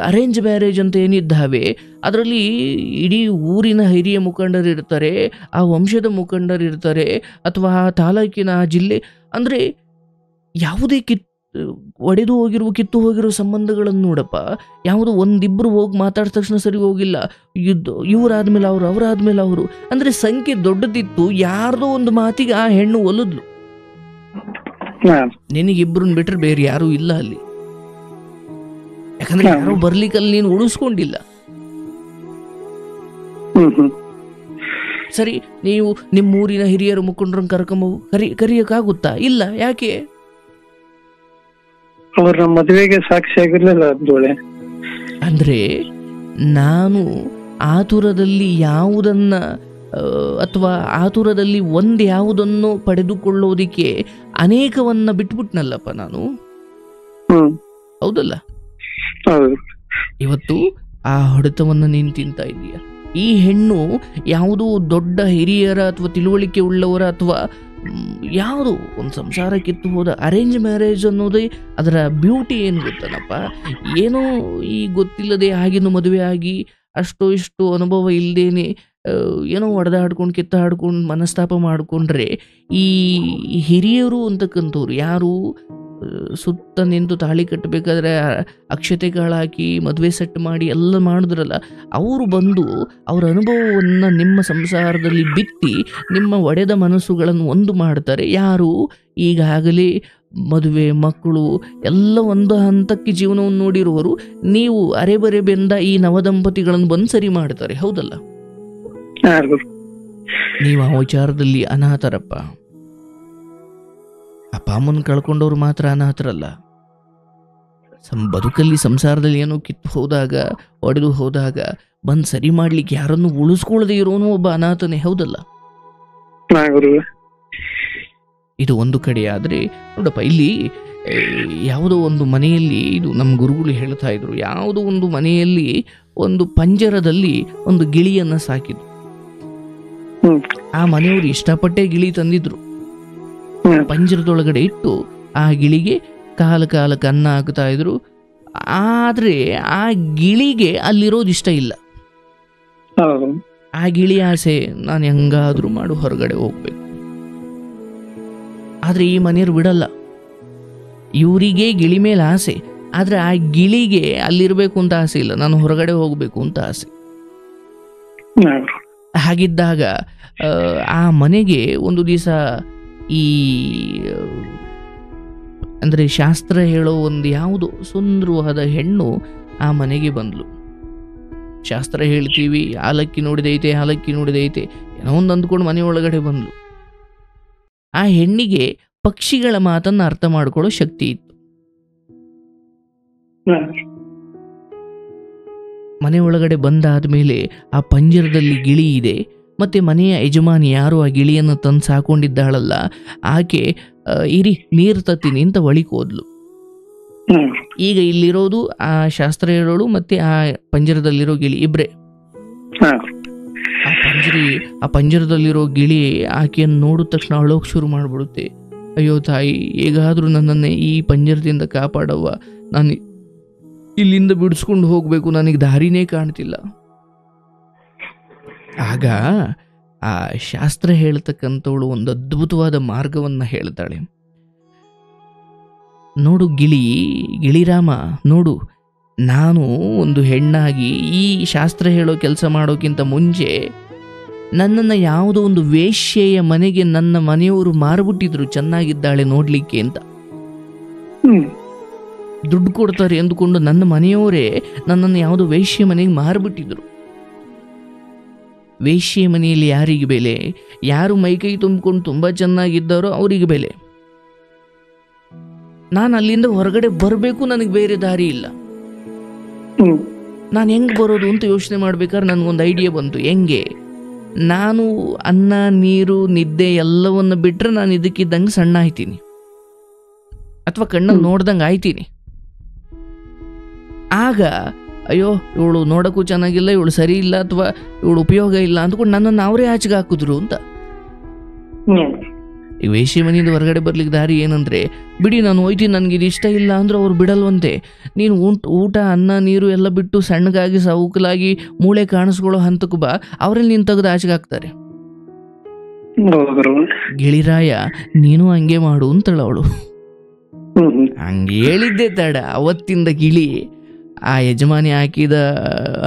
S1: ಅರೇಂಜ್ ಮ್ಯಾರೇಜ್ ಅಂತ ಏನಿದ್ದಾವೆ ಅದರಲ್ಲಿ ಇಡೀ ಊರಿನ ಹಿರಿಯ ಮುಖಂಡರಿರ್ತಾರೆ, ಆ ವಂಶದ ಮುಖಂಡರಿರ್ತಾರೆ, ಅಥವಾ ಆ ತಾಲೂಕಿನ ಆ ಜಿಲ್ಲೆ, ಅಂದರೆ ಯಾವುದೇ ಒಡೆದು ಹೋಗಿರುವ ಕಿತ್ತು ಹೋಗಿರೋ ಸಂಬಂಧಗಳನ್ನು ನೋಡಪ್ಪ, ಯಾವುದು ಒಂದಿಬ್ಬರು ಹೋಗಿ ಮಾತಾಡಿದ ತಕ್ಷಣ ಸರಿ ಹೋಗಿಲ್ಲ, ಇವರಾದ್ಮೇಲೆ ಅವರು, ಅವರಾದ್ಮೇಲೆ ಅವರು, ಅಂದರೆ ಸಂಖ್ಯೆ ದೊಡ್ಡದಿತ್ತು. ಯಾರ್ದೋ ಒಂದು ಮಾತಿಗೆ ಆ ಹೆಣ್ಣು ಒಲಿದ್ಲು. ನಿನಗಿಬ್ಬರನ್ನ ಬಿಟ್ರೆ ಬೇರೆ ಯಾರೂ ಇಲ್ಲ ಅಲ್ಲಿ. ಯಾಕಂದ್ರೆ ಯಾರೋ ಬರ್ಲಿಕ್ಕಲ್ಲಿ ನೀನು ಉಳಿಸ್ಕೊಂಡಿಲ್ಲ. ಸರಿ, ನೀವು ನಿಮ್ಮೂರಿನ ಹಿರಿಯರ ಮುಖಂಡರನ್ನು ಕರೆಯಕ್ಕಾಗುತ್ತಾ? ಇಲ್ಲ. ಯಾಕೆ?
S2: ಅವರ ಮದುವೆಗೆ ಸಾಕ್ಷಿಯಾಗಿರ್ಲಿಲ್ಲ ಅದೊಳೆ.
S1: ಅಂದ್ರೆ ನಾನು ಆತುರದಲ್ಲಿ ಯಾವುದನ್ನ ಅಥವಾ ಆತುರದಲ್ಲಿ ಯಾವುದನ್ನು ಪಡೆದುಕೊಳ್ಳೋದಿಕ್ಕೆ ಅನೇಕವನ್ನ ಬಿಟ್ಬಿಟ್ನಲ್ಲಪ್ಪ ನಾನು. ಹೌದಲ್ಲ? ಇವತ್ತು ಆ ಹೊಡೆತವನ್ನು ನೀನು ತಿಂತಾ ಇದೀಯ. ಈ ಹೆಣ್ಣು ಯಾವುದೋ ದೊಡ್ಡ ಹಿರಿಯರ ಅಥವಾ ತಿಳುವಳಿಕೆ ಉಳ್ಳವರ ಅಥವಾ ಯಾವುದು ಒಂದು ಸಂಸಾರ ಕಿತ್ತು ಹೋದ ಅರೇಂಜ್ ಮ್ಯಾರೇಜ್ ಅನ್ನೋದೇ ಅದರ ಬ್ಯೂಟಿ ಏನು ಗೊತ್ತನಪ್ಪ. ಏನೋ ಈ ಗೊತ್ತಿಲ್ಲದೆ ಆಗಿನ ಮದುವೆ ಆಗಿ ಅಷ್ಟೋ ಇಷ್ಟು ಅನುಭವ ಇಲ್ಲದೇನೆ ಏನೋ ಹೊಡೆದಾಡ್ಕೊಂಡು ಕಿತ್ತಾಡ್ಕೊಂಡು ಮನಸ್ತಾಪ ಮಾಡಿಕೊಂಡ್ರೆ ಈ ಹಿರಿಯರು ಅಂತಕ್ಕಂಥವ್ರು ಯಾರು ಸುತ್ತ ನಿಂತು ತಾಳಿ ಕಟ್ಟಬೇಕಾದ್ರೆ ಅಕ್ಷತೆಗಳಾಕಿ ಮದುವೆ ಸೆಟ್ ಮಾಡಿ ಎಲ್ಲ ಮಾಡಿದ್ರಲ್ಲ, ಅವರು ಬಂದು ಅವರ ಅನುಭವವನ್ನು ನಿಮ್ಮ ಸಂಸಾರದಲ್ಲಿ ಬಿತ್ತಿ ನಿಮ್ಮ ಒಡೆದ ಮನಸ್ಸುಗಳನ್ನು ಒಂದು ಮಾಡ್ತಾರೆ. ಯಾರು ಈಗಾಗಲೇ ಮದುವೆ ಮಕ್ಕಳು ಎಲ್ಲ ಒಂದು ಹಂತಕ್ಕೆ ಜೀವನವನ್ನು ನೋಡಿರುವರು. ನೀವು ಅರೆಬರೆ ಬೆಂದ ಈ ನವದಂಪತಿಗಳನ್ನು ಬಂದು ಸರಿ ಮಾಡ್ತಾರೆ. ಹೌದಲ್ಲ? ನೀವು ಆ ವಿಚಾರದಲ್ಲಿ ಅನಾಥರಪ್ಪ. ಅಪ್ಪ ಅಮ್ಮನ ಕಳ್ಕೊಂಡವ್ರು ಮಾತ್ರ ಅನಾಥರಲ್ಲ. ಬದುಕಲ್ಲಿ ಸಂಸಾರದಲ್ಲಿ ಏನೋ ಕಿತ್ತು ಹೋದಾಗ, ಒಡೆದು ಹೋದಾಗ ಬಂದು ಸರಿ ಮಾಡ್ಲಿಕ್ಕೆ ಯಾರನ್ನು ಉಳಿಸ್ಕೊಳ್ಳದೆ ಇರೋನು ಒಬ್ಬ ಅನಾಥನೇ. ಹೌದಲ್ಲ? ಇದು ಒಂದು ಕಡೆ. ಆದ್ರೆ ನೋಡಪ್ಪ, ಇಲ್ಲಿ ಯಾವುದೋ ಒಂದು ಮನೆಯಲ್ಲಿ, ಇದು ನಮ್ಮ ಗುರುಗಳು ಹೇಳ್ತಾ ಇದ್ರು, ಯಾವುದೋ ಒಂದು ಮನೆಯಲ್ಲಿ ಒಂದು ಪಂಜರದಲ್ಲಿ ಒಂದು ಗಿಳಿಯನ್ನ ಸಾಕಿದ್ರು. ಆ ಮನೆಯವರು ಇಷ್ಟಪಟ್ಟೆ ಗಿಳಿ ತಂದಿದ್ರು. ಪಂಜರದೊಳಗಡೆ ಇಟ್ಟು ಆ ಗಿಳಿಗೆ ಕಾಲಕ್ಕೆ ಅನ್ನ ಹಾಕ್ತಾ ಇದ್ರು. ಆದ್ರೆ ಆ ಗಿಳಿಗೆ ಅಲ್ಲಿರೋದು ಇಷ್ಟ ಇಲ್ಲ. ಆ ಗಿಳಿ ಆಸೆ, ನಾನು ಹೆಂಗಾದ್ರೂ ಮಾಡು ಹೊರಗಡೆ ಹೋಗ್ಬೇಕು. ಆದ್ರೆ ಈ ಮನೆಯವ್ರು ಬಿಡಲ್ಲ. ಇವರಿಗೆ ಗಿಳಿ ಮೇಲೆ ಆಸೆ, ಆದ್ರೆ ಆ ಗಿಳಿಗೆ ಅಲ್ಲಿರ್ಬೇಕು ಅಂತ ಆಸೆ ಇಲ್ಲ, ನಾನು ಹೊರಗಡೆ ಹೋಗ್ಬೇಕು ಅಂತ ಆಸೆ. ಹಾಗಿದ್ದಾಗ ಆ ಮನೆಗೆ ಒಂದು ದಿವಸ ಈ ಅಂದ್ರೆ ಶಾಸ್ತ್ರ ಹೇಳೋ ಒಂದು ಯಾವುದೋ ಸುಂದರವಾದ ಹೆಣ್ಣು ಆ ಮನೆಗೆ ಬಂದ್ಲು. ಶಾಸ್ತ್ರ ಹೇಳ್ತೀವಿ, ಆಲಕ್ಕಿ ನೋಡಿದೈತೆ, ಆಲಕ್ಕಿ ನೋಡಿದೈತೆ, ಏನೋ ಒಂದು ಅಂದ್ಕೊಂಡು ಮನೆ ಒಳಗಡೆ ಬಂದ್ಲು. ಆ ಹೆಣ್ಣಿಗೆ ಪಕ್ಷಿಗಳ ಮಾತನ್ನ ಅರ್ಥ ಮಾಡ್ಕೊಳ್ಳೋ ಶಕ್ತಿ ಇತ್ತು. ಮನೆ ಒಳಗಡೆ ಬಂದಾದ್ಮೇಲೆ ಆ ಪಂಜರದಲ್ಲಿ ಗಿಳಿ ಇದೆ, ಮತ್ತೆ ಮನೆಯ ಯಜಮಾನಿ ಯಾರು ಆ ಗಿಳಿಯನ್ನು ತಂದು ಸಾಕೊಂಡಿದ್ದಾಳಲ್ಲ, ಆಕೆ ಇರಿ ನೀರು ತತ್ತೀನಿ ಅಂತ ಒಳಿಕ್ ಹೋದ್ಲು. ಈಗ ಇಲ್ಲಿರೋದು ಆ ಶಾಸ್ತ್ರ ಹೇಳೋಳು ಮತ್ತೆ ಆ ಪಂಜರದಲ್ಲಿರೋ ಗಿಳಿ ಇಬ್ರೆ. ಆ ಪಂಜರದಲ್ಲಿರೋ ಗಿಳಿ ಆಕೆಯನ್ನು ನೋಡಿದ ತಕ್ಷಣ ಅಳೋಕ್ ಶುರು ಮಾಡ್ಬಿಡುತ್ತೆ. ಅಯ್ಯೋ ತಾಯಿ, ಹೇಗಾದ್ರೂ ನನ್ನನ್ನೇ ಈ ಪಂಜರದಿಂದ ಕಾಪಾಡವ್ವ, ನಾನು ಇಲ್ಲಿಂದ ಬಿಡಿಸ್ಕೊಂಡು ಹೋಗ್ಬೇಕು, ನನಗೆ ದಾರಿನೇ ಕಾಣ್ತಿಲ್ಲ. ಆಗ ಆ ಶಾಸ್ತ್ರ ಹೇಳ್ತಕ್ಕಂಥವಳು ಒಂದು ಅದ್ಭುತವಾದ ಮಾರ್ಗವನ್ನ ಹೇಳ್ತಾಳೆ. ನೋಡು ಗಿಳಿರಾಮ, ನೋಡು, ನಾನು ಒಂದು ಹೆಣ್ಣಾಗಿ ಈ ಶಾಸ್ತ್ರ ಹೇಳೋ ಕೆಲಸ ಮಾಡೋಕ್ಕಿಂತ ಮುಂಚೆ ನನ್ನನ್ನು ಯಾವುದೋ ಒಂದು ವೇಶ್ಯೆಯ ಮನೆಗೆ ನನ್ನ ಮನೆಯವರು ಮಾರ್ಬಿಟ್ಟಿದ್ರು, ಚೆನ್ನಾಗಿದ್ದಾಳೆ ನೋಡ್ಲಿಕ್ಕೆ ಅಂತ. ದುಡ್ಡು ಕೊಡ್ತಾರೆ ಎಂದುಕೊಂಡು ನನ್ನ ಮನೆಯವರೇ ನನ್ನನ್ನು ಯಾವುದೋ ವೇಶ್ಯೆ ಮನೆಗೆ ಮಾರ್ಬಿಟ್ಟಿದ್ರು. ವೇಶ್ಯೆ ಮನೆಯಲ್ಲಿ ಯಾರಿಗೆ ಬೆಲೆ? ಯಾರು ಮೈಕೈ ತುಂಬಿಕೊಂಡು ತುಂಬಾ ಚೆನ್ನಾಗಿದ್ದಾರೋ ಅವರಿಗೆ ಬೆಲೆ. ನಾನು ಅಲ್ಲಿಂದ ಹೊರಗಡೆ ಬರಬೇಕು, ನನಗೆ ಬೇರೆ ದಾರಿ ಇಲ್ಲ. ನಾನು ಹೆಂಗ್ ಬರೋದು ಅಂತ ಯೋಚನೆ ಮಾಡ್ಬೇಕಾದ್ರೆ ನನಗೊಂದು ಐಡಿಯಾ ಬಂತು. ಹೆಂಗೆ? ನಾನು ಅನ್ನ ನೀರು ನಿದ್ದೆ ಎಲ್ಲವನ್ನ ಬಿಟ್ರೆ ನಾನು ಇದಕ್ಕಿದ್ದಂಗೆ ಸಣ್ಣ ಆಯ್ತೀನಿ, ಅಥವಾ ಕಣ್ಣಲ್ಲಿ ನೋಡ್ದಂಗೆ ಆಯ್ತೀನಿ. ಆಗ ಅಯ್ಯೋ ಇವಳು ನೋಡಕ್ಕೂ ಚೆನ್ನಾಗಿಲ್ಲ, ಇವಳು ಸರಿ ಇಲ್ಲ, ಅಥವಾ ಇವಳು ಉಪಯೋಗ ಇಲ್ಲ ಅಂದ್ಕೊಂಡು ನನ್ನನ್ನು ಅವರೇ ಆಚೆಗೆ ಹಾಕಿದ್ರು ಅಂತ. ಈಗ ವೇಶ್ಯೆ ಮನೆಯಿಂದ ಹೊರಗಡೆ ಬರ್ಲಿಕ್ಕೆ ದಾರಿ ಏನಂದ್ರೆ, ಬಿಡಿ ನಾನು ಹೋಯ್ತೀನಿ, ನನಗೆ ಇದು ಇಷ್ಟ ಇಲ್ಲ ಅಂದ್ರೆ ಅವ್ರು ಬಿಡಲ್ವಂತೆ. ನೀನು ಊಟ ಅನ್ನ ನೀರು ಎಲ್ಲ ಬಿಟ್ಟು ಸಣ್ಣಗಾಗಿ ಸೌಕಲಾಗಿ ಮೂಳೆ ಕಾಣಿಸ್ಕೊಳ್ಳೋ ಹಂತಕ್ಕೂ ಬಾ, ಅವರಲ್ಲಿ ನೀನು ತೆಗೆದು ಆಚೆಗೆ ಹಾಕ್ತಾರೆ. ಗಿಳಿರಾಯ, ನೀನು ಹಂಗೆ ಮಾಡು ಅಂತಳ ಅವಳು. ಹಂಗೆ ಹೇಳಿದ್ದೆ ತಡ, ಅವತ್ತಿಂದ ಗಿಳಿ ಆ ಯಜಮಾನಿ ಹಾಕಿದ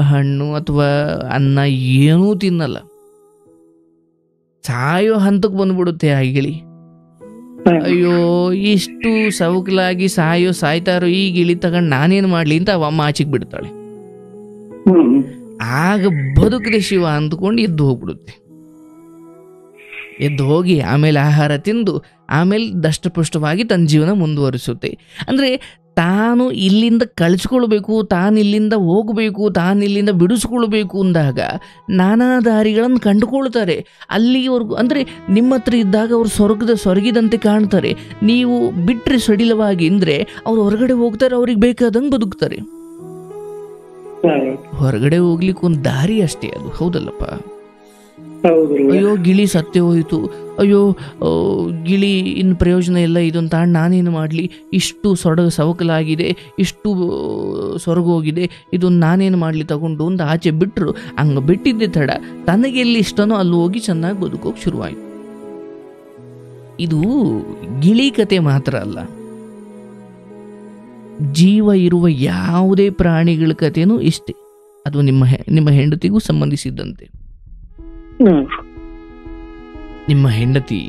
S1: ಹಣ್ಣು ಅಥವಾ ಅನ್ನ ಏನೂ ತಿನ್ನಲ್ಲ, ಸಾಯೋ ಹಂತಕ್ಕೆ ಬಂದ್ಬಿಡುತ್ತೆ ಆ ಗಿಳಿ. ಅಯ್ಯೋ, ಇಷ್ಟು ಸೌಕಲಾಗಿ ಸಾಯ್ತಾರೋ ಈ ಗಿಳಿ ತಗೊಂಡು ನಾನೇನು ಮಾಡ್ಲಿ ಅಂತ ಅವಮ್ಮ ಆಚೆಗೆ ಬಿಡ್ತಾಳೆ. ಆಗ ಬದುಕದೆ ಶಿವ ಅಂದ್ಕೊಂಡು ಎದ್ದು ಹೋಗ್ಬಿಡುತ್ತೆ. ಎದ್ದು ಹೋಗಿ ಆಮೇಲೆ ಆಹಾರ ತಿಂದು ಆಮೇಲೆ ದಷ್ಟಪುಷ್ಟವಾಗಿ ತನ್ನ ಜೀವನ ಮುಂದುವರಿಸುತ್ತೆ. ಅಂದ್ರೆ ತಾನು ಇಲ್ಲಿಂದ ಕಳಿಸ್ಕೊಳ್ಬೇಕು, ತಾನು ಇಲ್ಲಿಂದ ಹೋಗಬೇಕು, ತಾನು ಇಲ್ಲಿಂದ ಬಿಡಿಸ್ಕೊಳ್ಬೇಕು ಅಂದಾಗ ನಾನಾ ದಾರಿಗಳನ್ನು ಕಂಡುಕೊಳ್ತಾರೆ. ಅಲ್ಲಿವರೆಗೂ ಅಂದರೆ ನಿಮ್ಮ ಹತ್ರ ಇದ್ದಾಗ ಅವರು ಸೊರಗಿದಂತೆ ಕಾಣ್ತಾರೆ. ನೀವು ಬಿಟ್ಟರೆ ಸಡಿಲವಾಗಿ ಅಂದರೆ ಅವ್ರು ಹೊರಗಡೆ ಹೋಗ್ತಾರೆ, ಅವ್ರಿಗೆ ಬೇಕಾದಂಗೆ ಬದುಕ್ತಾರೆ. ಹೊರಗಡೆ ಹೋಗ್ಲಿಕ್ಕೆ ಒಂದು ದಾರಿ ಅಷ್ಟೇ ಅದು, ಹೌದಲ್ಲಪ್ಪ? ಅಯ್ಯೋ ಗಿಳಿ ಸತ್ಯ ಹೋಯಿತು, ಅಯ್ಯೋ ಗಿಳಿ ಇನ್ನು ಪ್ರಯೋಜನ ಇಲ್ಲ, ಇದನ್ನು ತಾಂಡು ನಾನೇನು ಮಾಡಲಿ, ಇಷ್ಟು ಸವಕಲಾಗಿದೆ, ಇಷ್ಟು ಸೊರಗೋಗಿದೆ, ಇದನ್ನು ನಾನೇನು ಮಾಡಲಿ ತಗೊಂಡು ಒಂದು ಆಚೆ ಬಿಟ್ಟರು. ಹಂಗೆ ಬಿಟ್ಟಿದ್ದೆ ತಡ ತನಗೆ ಎಲ್ಲಿ ಇಷ್ಟನೋ ಅಲ್ಲಿ ಹೋಗಿ ಚೆನ್ನಾಗಿ ಬದುಕೋಕೆ ಶುರುವಾಯಿತು. ಇದು ಗಿಳಿ ಕತೆ ಮಾತ್ರ ಅಲ್ಲ, ಜೀವ ಇರುವ ಯಾವುದೇ ಪ್ರಾಣಿಗಳ ಕಥೆನೂ ಇಷ್ಟೇ. ಅದು ನಿಮ್ಮ ಹೆಂಡತಿಗೂ ಸಂಬಂಧಿಸಿದ್ದಂತೆ. ನಿಮ್ಮ ಹೆಂಡತಿ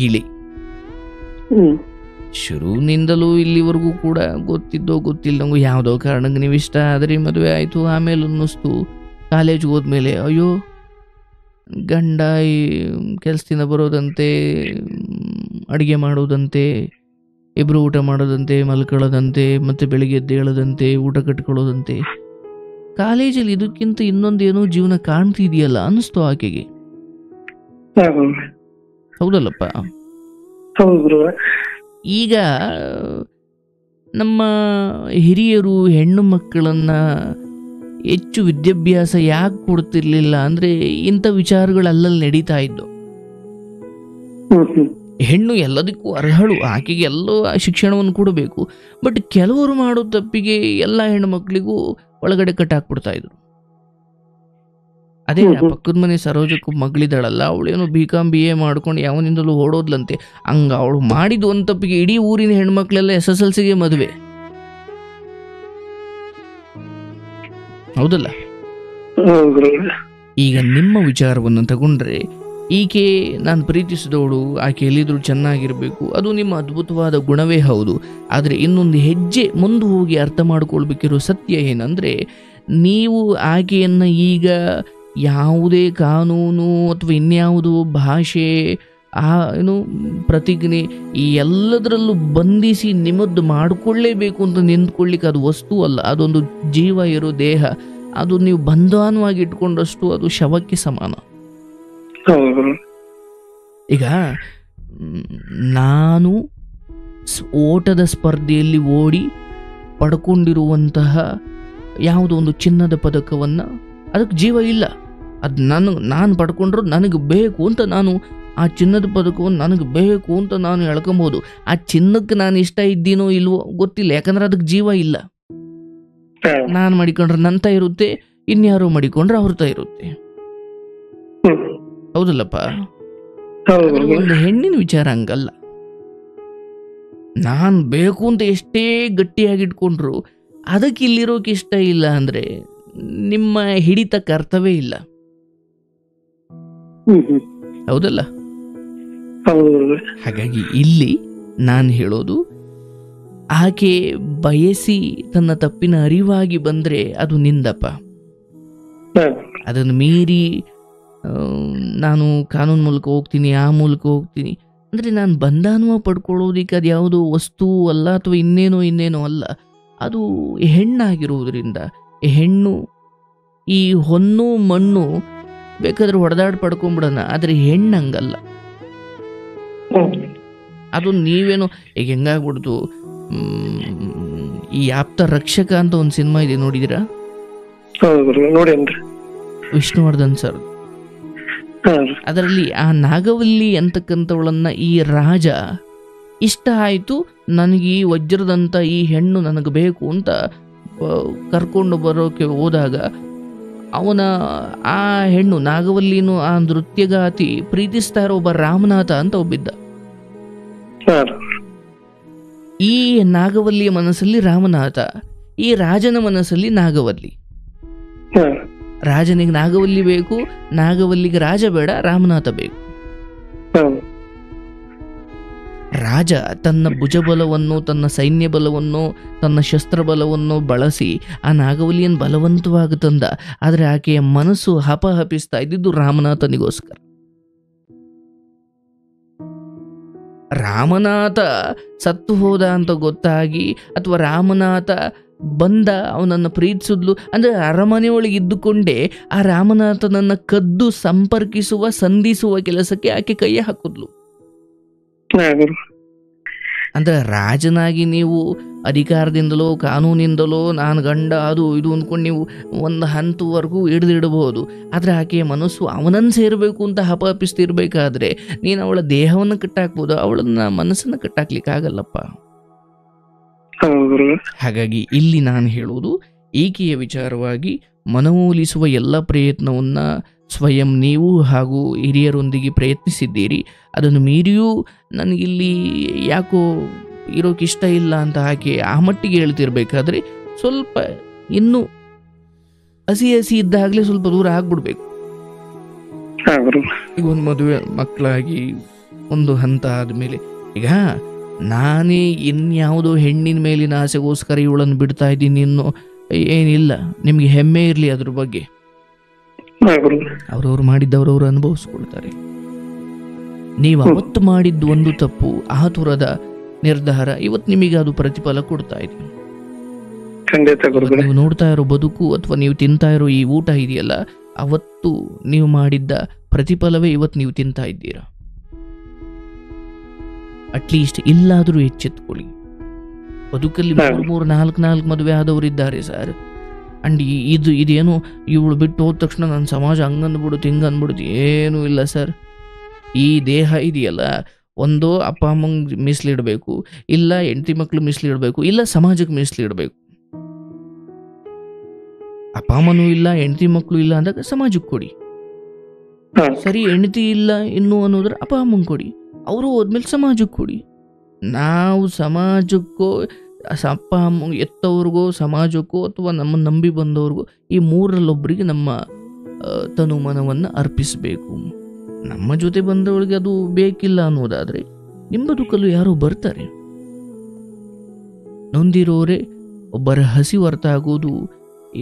S1: ಗಿಳಿ ಶುರುವಿನಿಂದಲೂ ಇಲ್ಲಿವರೆಗೂ ಕೂಡ ಗೊತ್ತಿದ್ದೋ ಗೊತ್ತಿಲ್ಲದಂಗೂ ಯಾವುದೋ ಕಾರಣಕ್ಕೆ ನೀವು ಇಷ್ಟ ಆದ್ರಿ, ಮದುವೆ ಆಯಿತು. ಆಮೇಲೆ ಅನ್ನಿಸ್ತು ಕಾಲೇಜ್ಗೆ ಹೋದ್ಮೇಲೆ, ಅಯ್ಯೋ ಗಂಡ ಕೆಲಸದಿಂದ ಬರೋದಂತೆ, ಅಡುಗೆ ಮಾಡೋದಂತೆ, ಇಬ್ಬರು ಊಟ ಮಾಡೋದಂತೆ, ಮಲ್ಕೊಳ್ಳೋದಂತೆ, ಮತ್ತೆ ಬೆಳಿಗ್ಗೆ ಎದ್ದೇಳೋದಂತೆ, ಊಟ ಕಟ್ಕೊಳ್ಳೋದಂತೆ. ಕಾಲೇಜಲ್ಲಿ ಇದಕ್ಕಿಂತ ಇನ್ನೊಂದೇನೋ ಜೀವನ ಕಾಣ್ತಿದೆಯಲ್ಲ ಅನ್ನಿಸ್ತು ಆಕೆಗೆ. ಹೌದಲ್ಲಪ್ಪ? ಈಗ ನಮ್ಮ ಹಿರಿಯರು ಹೆಣ್ಣು ಮಕ್ಕಳನ್ನ ಹೆಚ್ಚು ವಿದ್ಯಾಭ್ಯಾಸ ಯಾಕೆ ಕೊಡ್ತಿರ್ಲಿಲ್ಲ ಅಂದ್ರೆ ಇಂಥ ವಿಚಾರಗಳು ಅಲ್ಲಲ್ಲಿ ನಡೀತಾ ಇದ್ದು. ಹೆಣ್ಣು ಎಲ್ಲದಕ್ಕೂ ಅರ್ಹಳು, ಆಕೆಗೆ ಎಲ್ಲೋ ಶಿಕ್ಷಣವನ್ನು ಕೊಡಬೇಕು. ಬಟ್ ಕೆಲವರು ಮಾಡೋ ತಪ್ಪಿಗೆ ಎಲ್ಲ ಹೆಣ್ಣು ಮಕ್ಕಳಿಗೂ ಒಳಗಡೆ ಕಟ್ಟಾಕ್ಬಿಡ್ತಾ ಇದ್ರು. ಅದೇ ಆ ಪಕ್ಕದ ಮನೆ ಸರೋಜಕ್ಕೂ ಮಗಳಿದ್ದಾಳಲ್ಲ, ಅವಳೇನೋ BCom BA ಮಾಡ್ಕೊಂಡು ಯಾವನಿಂದಲೂ ಓಡೋದ್ಲಂತೆ. ಹಂಗ ಅವಳು ಮಾಡಿದ ಒಂದು ತಪ್ಪಿಗೆ ಇಡೀ ಊರಿನ ಹೆಣ್ಮಕ್ಳೆಲ್ಲ SSLCಗೆ ಮದುವೆ. ಹೌದಲ್ಲ? ಈಗ ನಿಮ್ಮ ವಿಚಾರವನ್ನು ತಗೊಂಡ್ರೆ, ಈಕೆ ನಾನು ಪ್ರೀತಿಸಿದವಳು, ಆಕೆ ಎಲ್ಲಿದ್ರು ಚೆನ್ನಾಗಿರ್ಬೇಕು, ಅದು ನಿಮ್ಮ ಅದ್ಭುತವಾದ ಗುಣವೇ ಹೌದು. ಆದರೆ ಇನ್ನೊಂದು ಹೆಜ್ಜೆ ಮುಂದೆ ಹೋಗಿ ಅರ್ಥ ಮಾಡ್ಕೊಳ್ಬೇಕಿರೋ ಸತ್ಯ ಏನಂದರೆ, ನೀವು ಆಕೆಯನ್ನು ಈಗ ಯಾವುದೇ ಕಾನೂನು ಅಥವಾ ಇನ್ಯಾವುದೋ ಭಾಷೆ ಏನು ಪ್ರತಿಜ್ಞೆ ಈ ಎಲ್ಲದರಲ್ಲೂ ಬಂಧಿಸಿ ನಿಮ್ಮದ್ದು ಮಾಡಿಕೊಳ್ಳೇಬೇಕು ಅಂತ ನಿಂತ್ಕೊಳ್ಳಿಕ್ಕೆ ಅದು ವಸ್ತು ಅಲ್ಲ, ಅದೊಂದು ಜೀವ ಇರೋ ದೇಹ. ಅದು ನೀವು ಬಂಧನವಾಗಿ ಇಟ್ಕೊಂಡಷ್ಟು ಅದು ಶವಕ್ಕೆ ಸಮಾನ. ಈಗ ನಾನು ಓಟದ ಸ್ಪರ್ಧೆಯಲ್ಲಿ ಓಡಿ ಪಡ್ಕೊಂಡಿರುವಂತಹ ಯಾವುದೋ ಒಂದು ಚಿನ್ನದ ಪದಕವನ್ನು, ಅದಕ್ಕೆ ಜೀವ ಇಲ್ಲ, ಅದು ನಾನು ಪಡ್ಕೊಂಡ್ರು ನನಗೆ ಬೇಕು ಅಂತ ನಾನು ಆ ಚಿನ್ನದ ಪದಕವನ್ನು ನನಗೆ ಬೇಕು ಅಂತ ನಾನು ಹೇಳ್ಕೊಬೋದು. ಆ ಚಿನ್ನಕ್ಕೆ ನಾನು ಇಷ್ಟ ಇದ್ದೀನೋ ಇಲ್ವೋ ಗೊತ್ತಿಲ್ಲ, ಯಾಕಂದ್ರೆ ಅದಕ್ಕೆ ಜೀವ ಇಲ್ಲ. ನಾನು ಮಾಡಿಕೊಂಡ್ರೆ ನಂತ ಇರುತ್ತೆ, ಇನ್ಯಾರೋ ಮಾಡಿಕೊಂಡ್ರೆ ಅವ್ರತ ಇರುತ್ತೆ. ಹೌದಲ್ಲಪ್ಪ? ಒಂದು ಹೆಣ್ಣಿನ ವಿಚಾರ ಹಂಗಲ್ಲ. ನಾನು ಬೇಕು ಅಂತ ಎಷ್ಟೇ ಗಟ್ಟಿಯಾಗಿಟ್ಕೊಂಡ್ರು ಅದಕ್ಕೆ ಇಲ್ಲಿರೋಕೆ ಇಷ್ಟ ಇಲ್ಲ ಅಂದ್ರೆ ನಿಮ್ಮ ಹಿಡಿತಕ್ಕೆ ಅರ್ಥವೇ ಇಲ್ಲ. ಹೌದಲ್ಲ? ಹಾಗಾಗಿ ಇಲ್ಲಿ ನಾನು ಹೇಳೋದು, ಆಕೆ ಬಯಸಿ ತನ್ನ ತಪ್ಪಿನ ಅರಿವಾಗಿ ಬಂದ್ರೆ ಅದು ನಿಂದಪ್ಪ. ಅದನ್ನು ಮೀರಿ ನಾನು ಕಾನೂನು ಮೂಲಕ ಹೋಗ್ತೀನಿ, ಆ ಮೂಲಕ ಹೋಗ್ತೀನಿ ಅಂದರೆ ನಾನು ಬಂಧನ ಪಡ್ಕೊಳ್ಳೋದಿಕ್ಕೆ ಅದು ಯಾವುದೋ ವಸ್ತು ಅಲ್ಲ ಅಥವಾ ಇನ್ನೇನೋ ಅಲ್ಲ. ಅದು ಹೆಣ್ಣಾಗಿರುವುದರಿಂದ ಹೆಣ್ಣು ಈ ಹೊನ್ನು ಮಣ್ಣು ಬೇಕಾದ್ರೆ ಹೊಡೆದಾಡಿ ಪಡ್ಕೊಂಬಿಡೋಣ, ಆದರೆ ಹೆಣ್ಣಂಗಲ್ಲ. ಅದು ನೀವೇನೋ ಈಗ ಹೆಂಗಾಗ್ಬಿಡ್ತು, ಈ ಆಪ್ತ ರಕ್ಷಕ ಅಂತ ಒಂದು ಸಿನಿಮಾ ಇದೆ, ನೋಡಿದಿರಾ? ವಿಷ್ಣುವರ್ಧನ್ ಸರ್. ಅದರಲ್ಲಿ ಆ ನಾಗವಲ್ಲಿ ಅಂತಕ್ಕಂಥವಳನ್ನ ಈ ರಾಜ ಇಷ್ಟ ಆಯಿತು, ನನಗೆ ಈ ವಜ್ರದಂಥ ಈ ಹೆಣ್ಣು ನನಗೆ ಬೇಕು ಅಂತ ಕರ್ಕೊಂಡು ಬರೋಕೆ ಹೋದಾಗ ಅವನ ಆ ಹೆಣ್ಣು ನಾಗವಲ್ಲಿನೂ ಆ ನೃತ್ಯಗಾತಿ ಪ್ರೀತಿಸ್ತಾ ಇರೋ ಒಬ್ಬ ರಾಮನಾಥ ಅಂತ ಒಬ್ಬಿದ್ದ. ಈ ನಾಗವಲ್ಲಿಯ ಮನಸ್ಸಲ್ಲಿ ರಾಮನಾಥ, ಈ ರಾಜನ ಮನಸ್ಸಲ್ಲಿ ನಾಗವಲ್ಲಿ. ರಾಜನಿಗೆ ನಾಗವಲ್ಲಿ ಬೇಕು, ನಾಗವಲ್ಲಿಗೆ ರಾಜ ಬೇಡ, ರಾಮನಾಥ ಬೇಕು. ರಾಜ ತನ್ನ ಭುಜಬಲವನ್ನು, ತನ್ನ ಸೈನ್ಯ ಬಲವನ್ನು, ತನ್ನ ಶಸ್ತ್ರ ಬಲವನ್ನು ಬಳಸಿ ಆ ನಾಗವಲ್ಲಿಯನ್ನು ಬಲವಂತವಾಗಿ ತಂದ. ಆದರೆ ಆಕೆಯ ಮನಸ್ಸು ಹಪಹಪಿಸ್ತಾ ಇದ್ದಿದ್ದು ರಾಮನಾಥನಿಗೋಸ್ಕರ. ರಾಮನಾಥ ಸತ್ತು ಹೋದ ಅಂತ ಗೊತ್ತಾಗಿ ಅಥವಾ ರಾಮನಾಥ ಬಂದ ಅವನನ್ನು ಪ್ರೀತಿಸಿದ್ಲು ಅಂದರೆ ಅರಮನೆಯೊಳಗೆ ಇದ್ದುಕೊಂಡೇ ಆ ರಾಮನಾಥನನ್ನು ಕದ್ದು ಸಂಪರ್ಕಿಸುವ ಸಂಧಿಸುವ ಕೆಲಸಕ್ಕೆ ಆಕೆ ಕೈ ಹಾಕಿದ್ಲು. ಅಂದ್ರೆ ರಾಜನಾಗಿ ನೀವು ಅಧಿಕಾರದಿಂದಲೋ ಕಾನೂನಿಂದಲೋ ನಾನು ಗಂಡ ಅದು ಇದು ಅಂದ್ಕೊಂಡು ನೀವು ಒಂದು ಹಂತವರೆಗೂ ಹಿಡಿದಿಡಬಹುದು. ಆದರೆ ಆಕೆಯ ಮನಸ್ಸು ಅವನನ್ನು ಸೇರಬೇಕು ಅಂತ ಹಪಹಪಿಸ್ತಿರ್ಬೇಕಾದ್ರೆ ನೀನು ಅವಳ ದೇಹವನ್ನು ಕಟ್ಟಾಕ್ಬೋದು, ಅವಳನ್ನ ಮನಸ್ಸನ್ನು ಕಟ್ಟಾಕ್ಲಿಕ್ಕಾಗಲ್ಲಪ್ಪ. ಹಾಗಾಗಿ ಇಲ್ಲಿ ನಾನು ಹೇಳುವುದು, ಈಕೆಯ ವಿಚಾರವಾಗಿ ಮನವೊಲಿಸುವ ಎಲ್ಲ ಪ್ರಯತ್ನವನ್ನ ಸ್ವಯಂ ನೀವು ಹಾಗೂ ಹಿರಿಯರೊಂದಿಗೆ ಪ್ರಯತ್ನಿಸಿದ್ದೀರಿ. ಅದನ್ನು ಮೀರಿಯೂ ನನಗಿಲ್ಲಿ ಯಾಕೋ ಇರೋಕ್ಕಿಷ್ಟ ಇಲ್ಲ ಅಂತ ಆಕೆ ಆ ಮಟ್ಟಿಗೆ ಹೇಳ್ತಿರ್ಬೇಕಾದ್ರೆ ಸ್ವಲ್ಪ ಇನ್ನೂ ಹಸಿ ಇದ್ದಾಗಲೇ ಸ್ವಲ್ಪ ದೂರ ಆಗ್ಬಿಡ್ಬೇಕು. ಈಗ ಒಂದು ಮದುವೆ ಮಕ್ಕಳಾಗಿ ಒಂದು ಹಂತ ಆದಮೇಲೆ ಈಗ ನಾನೇ ಇನ್ಯಾವುದೋ ಹೆಣ್ಣಿನ ಮೇಲಿನ ಆಸೆಗೋಸ್ಕರ ಇವಳನ್ನು ಬಿಡ್ತಾ ಇದ್ದೀನಿ ಇನ್ನೂ ಏನಿಲ್ಲ. ನಿಮಗೆ ಹೆಮ್ಮೆ ಇರಲಿ ಅದ್ರ ಬಗ್ಗೆ. ಅವ್ರವ್ರು ಮಾಡಿದ್ದವ್ರವ್ರು ಅನುಭವಿಸ್ಕೊಳ್ತಾರೆ. ನೀವು ಅವತ್ತು ಮಾಡಿದ್ದು ಒಂದು ತಪ್ಪು, ಆತುರದ ನಿರ್ಧಾರ, ಇವತ್ತು ನಿಮಗೆ ಅದು ಪ್ರತಿಫಲ ಕೊಡ್ತಾ ಇದೆ. ನೀವು ನೋಡ್ತಾ ಇರೋ ಬದುಕು ಅಥವಾ ನೀವು ತಿಂತಾ ಇರೋ ಈ ಊಟ ಇದೆಯಲ್ಲ, ಅವತ್ತು ನೀವು ಮಾಡಿದ್ದ ಪ್ರತಿಫಲವೇ ಇವತ್ತು ನೀವು ತಿಂತಾ ಇದ್ದೀರಾ. ಅಟ್ಲೀಸ್ಟ್ ಇಲ್ಲಾದರೂ ಎಚ್ಚೆತ್ಕೊಳ್ಳಿ. ಬದುಕಲ್ಲಿ 3-4 ಮದುವೆ ಆದವರಿದ್ದಾರೆ ಸರ್. ಅಂಡ್ ಇದೇನು ಇವಳು ಬಿಟ್ಟು ಹೋದ ತಕ್ಷಣ ನನ್ನ ಸಮಾಜ ಹಂಗಂದ್ಬಿಡುತ್ತೆ ಹಿಂಗಂದ್ಬಿಡುತ್ತೆ, ಏನೂ ಇಲ್ಲ ಸರ್. ಈ ದೇಹ ಇದೆಯಲ್ಲ, ಒಂದು ಅಪ್ಪ ಅಮ್ಮಂಗೆ ಮೀಸಲಿಡಬೇಕು, ಇಲ್ಲ ಹೆಂಡತಿ ಮಕ್ಕಳು ಮೀಸಲಿಡಬೇಕು, ಇಲ್ಲ ಸಮಾಜಕ್ಕೆ ಮೀಸಲಿಡಬೇಕು. ಅಪ್ಪ ಅಮ್ಮನೂ ಇಲ್ಲ, ಹೆಂಡತಿ ಮಕ್ಕಳು ಇಲ್ಲ ಅಂದಾಗ ಸಮಾಜಕ್ಕೆ ಕೊಡಿ.
S2: ಹಾ
S1: ಸರಿ, ಹೆಂಡತಿ ಇಲ್ಲ ಇನ್ನು ಅನ್ನೋದ್ರ ಅಪ್ಪ ಅಮ್ಮಂಗೆ ಕೊಡಿ, ಅವರು ಹೋದ್ಮೇಲೆ ಸಮಾಜಕ್ಕೆ ಕೊಡಿ. ನಾವು ಸಮಾಜಕ್ಕೋ ಅಪ್ಪ ಅಮ್ಮ ಎತ್ತವ್ರಿಗೋ ಸಮಾಜಕ್ಕೋ ಅಥವಾ ನಮ್ಮನ್ನು ನಂಬಿ ಬಂದವ್ರಿಗೋ ಈ ಮೂರರಲ್ಲೊಬ್ಬರಿಗೆ ನಮ್ಮ ತನು ಮನವನ್ನು ಅರ್ಪಿಸಬೇಕು. ನಮ್ಮ ಜೊತೆ ಬಂದವಳಿಗೆ ಅದು ಬೇಕಿಲ್ಲ ಅನ್ನೋದಾದರೆ ನಿಮ್ಮ ಬದುಕಲ್ಲೂ ಯಾರೋ ಬರ್ತಾರೆ. ನೊಂದಿರೋರೆ ಒಬ್ಬರ ಹಸಿವು ಅರ್ಥ ಆಗೋದು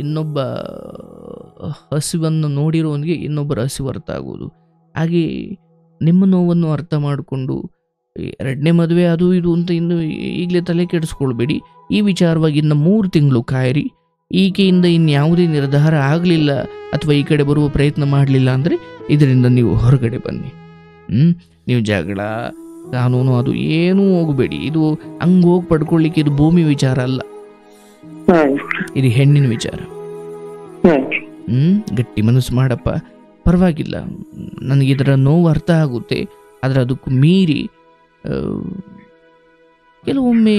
S1: ಇನ್ನೊಬ್ಬ ಹಸಿವನ್ನು ನೋಡಿರೋನಿಗೆ ಇನ್ನೊಬ್ಬರ ಹಸಿವು ಅರ್ಥ ಆಗೋದು. ಹಾಗೆ ನಿಮ್ಮ ನೋವನ್ನು ಅರ್ಥ ಮಾಡಿಕೊಂಡು ಎರಡನೇ ಮದುವೆ ಅದು ಇದು ಅಂತ ಇನ್ನು ಈಗಲೇ ತಲೆ ಕೆಡಿಸ್ಕೊಳ್ಬೇಡಿ. ಈ ವಿಚಾರವಾಗಿ ಇನ್ನು 3 ತಿಂಗಳು ಕಾಯಿರಿ. ಈಕೆಯಿಂದ ಇನ್ಯಾವುದೇ ನಿರ್ಧಾರ ಆಗಲಿಲ್ಲ ಅಥವಾ ಈ ಕಡೆ ಬರುವ ಪ್ರಯತ್ನ ಮಾಡಲಿಲ್ಲ ಅಂದರೆ ಇದರಿಂದ ನೀವು ಹೊರಗಡೆ ಬನ್ನಿ. ನೀವು ಜಗಳ ಕಾನೂನು ಅದು ಏನೂ ಹೋಗಬೇಡಿ. ಇದು ಹಂಗೆ ಹೋಗಿ ಪಡ್ಕೊಳ್ಳಿಕ್ಕೆ ಇದು ಭೂಮಿ ವಿಚಾರ ಅಲ್ಲ, ಇದು ಹೆಣ್ಣಿನ ವಿಚಾರ. ಗಟ್ಟಿ ಮನಸ್ಸು ಮಾಡಪ್ಪ, ಪರವಾಗಿಲ್ಲ, ನನಗಿದರ ನೋವು ಅರ್ಥ ಆಗುತ್ತೆ. ಆದರೆ ಅದಕ್ಕೂ ಮೀರಿ ಕೆಲವೊಮ್ಮೆ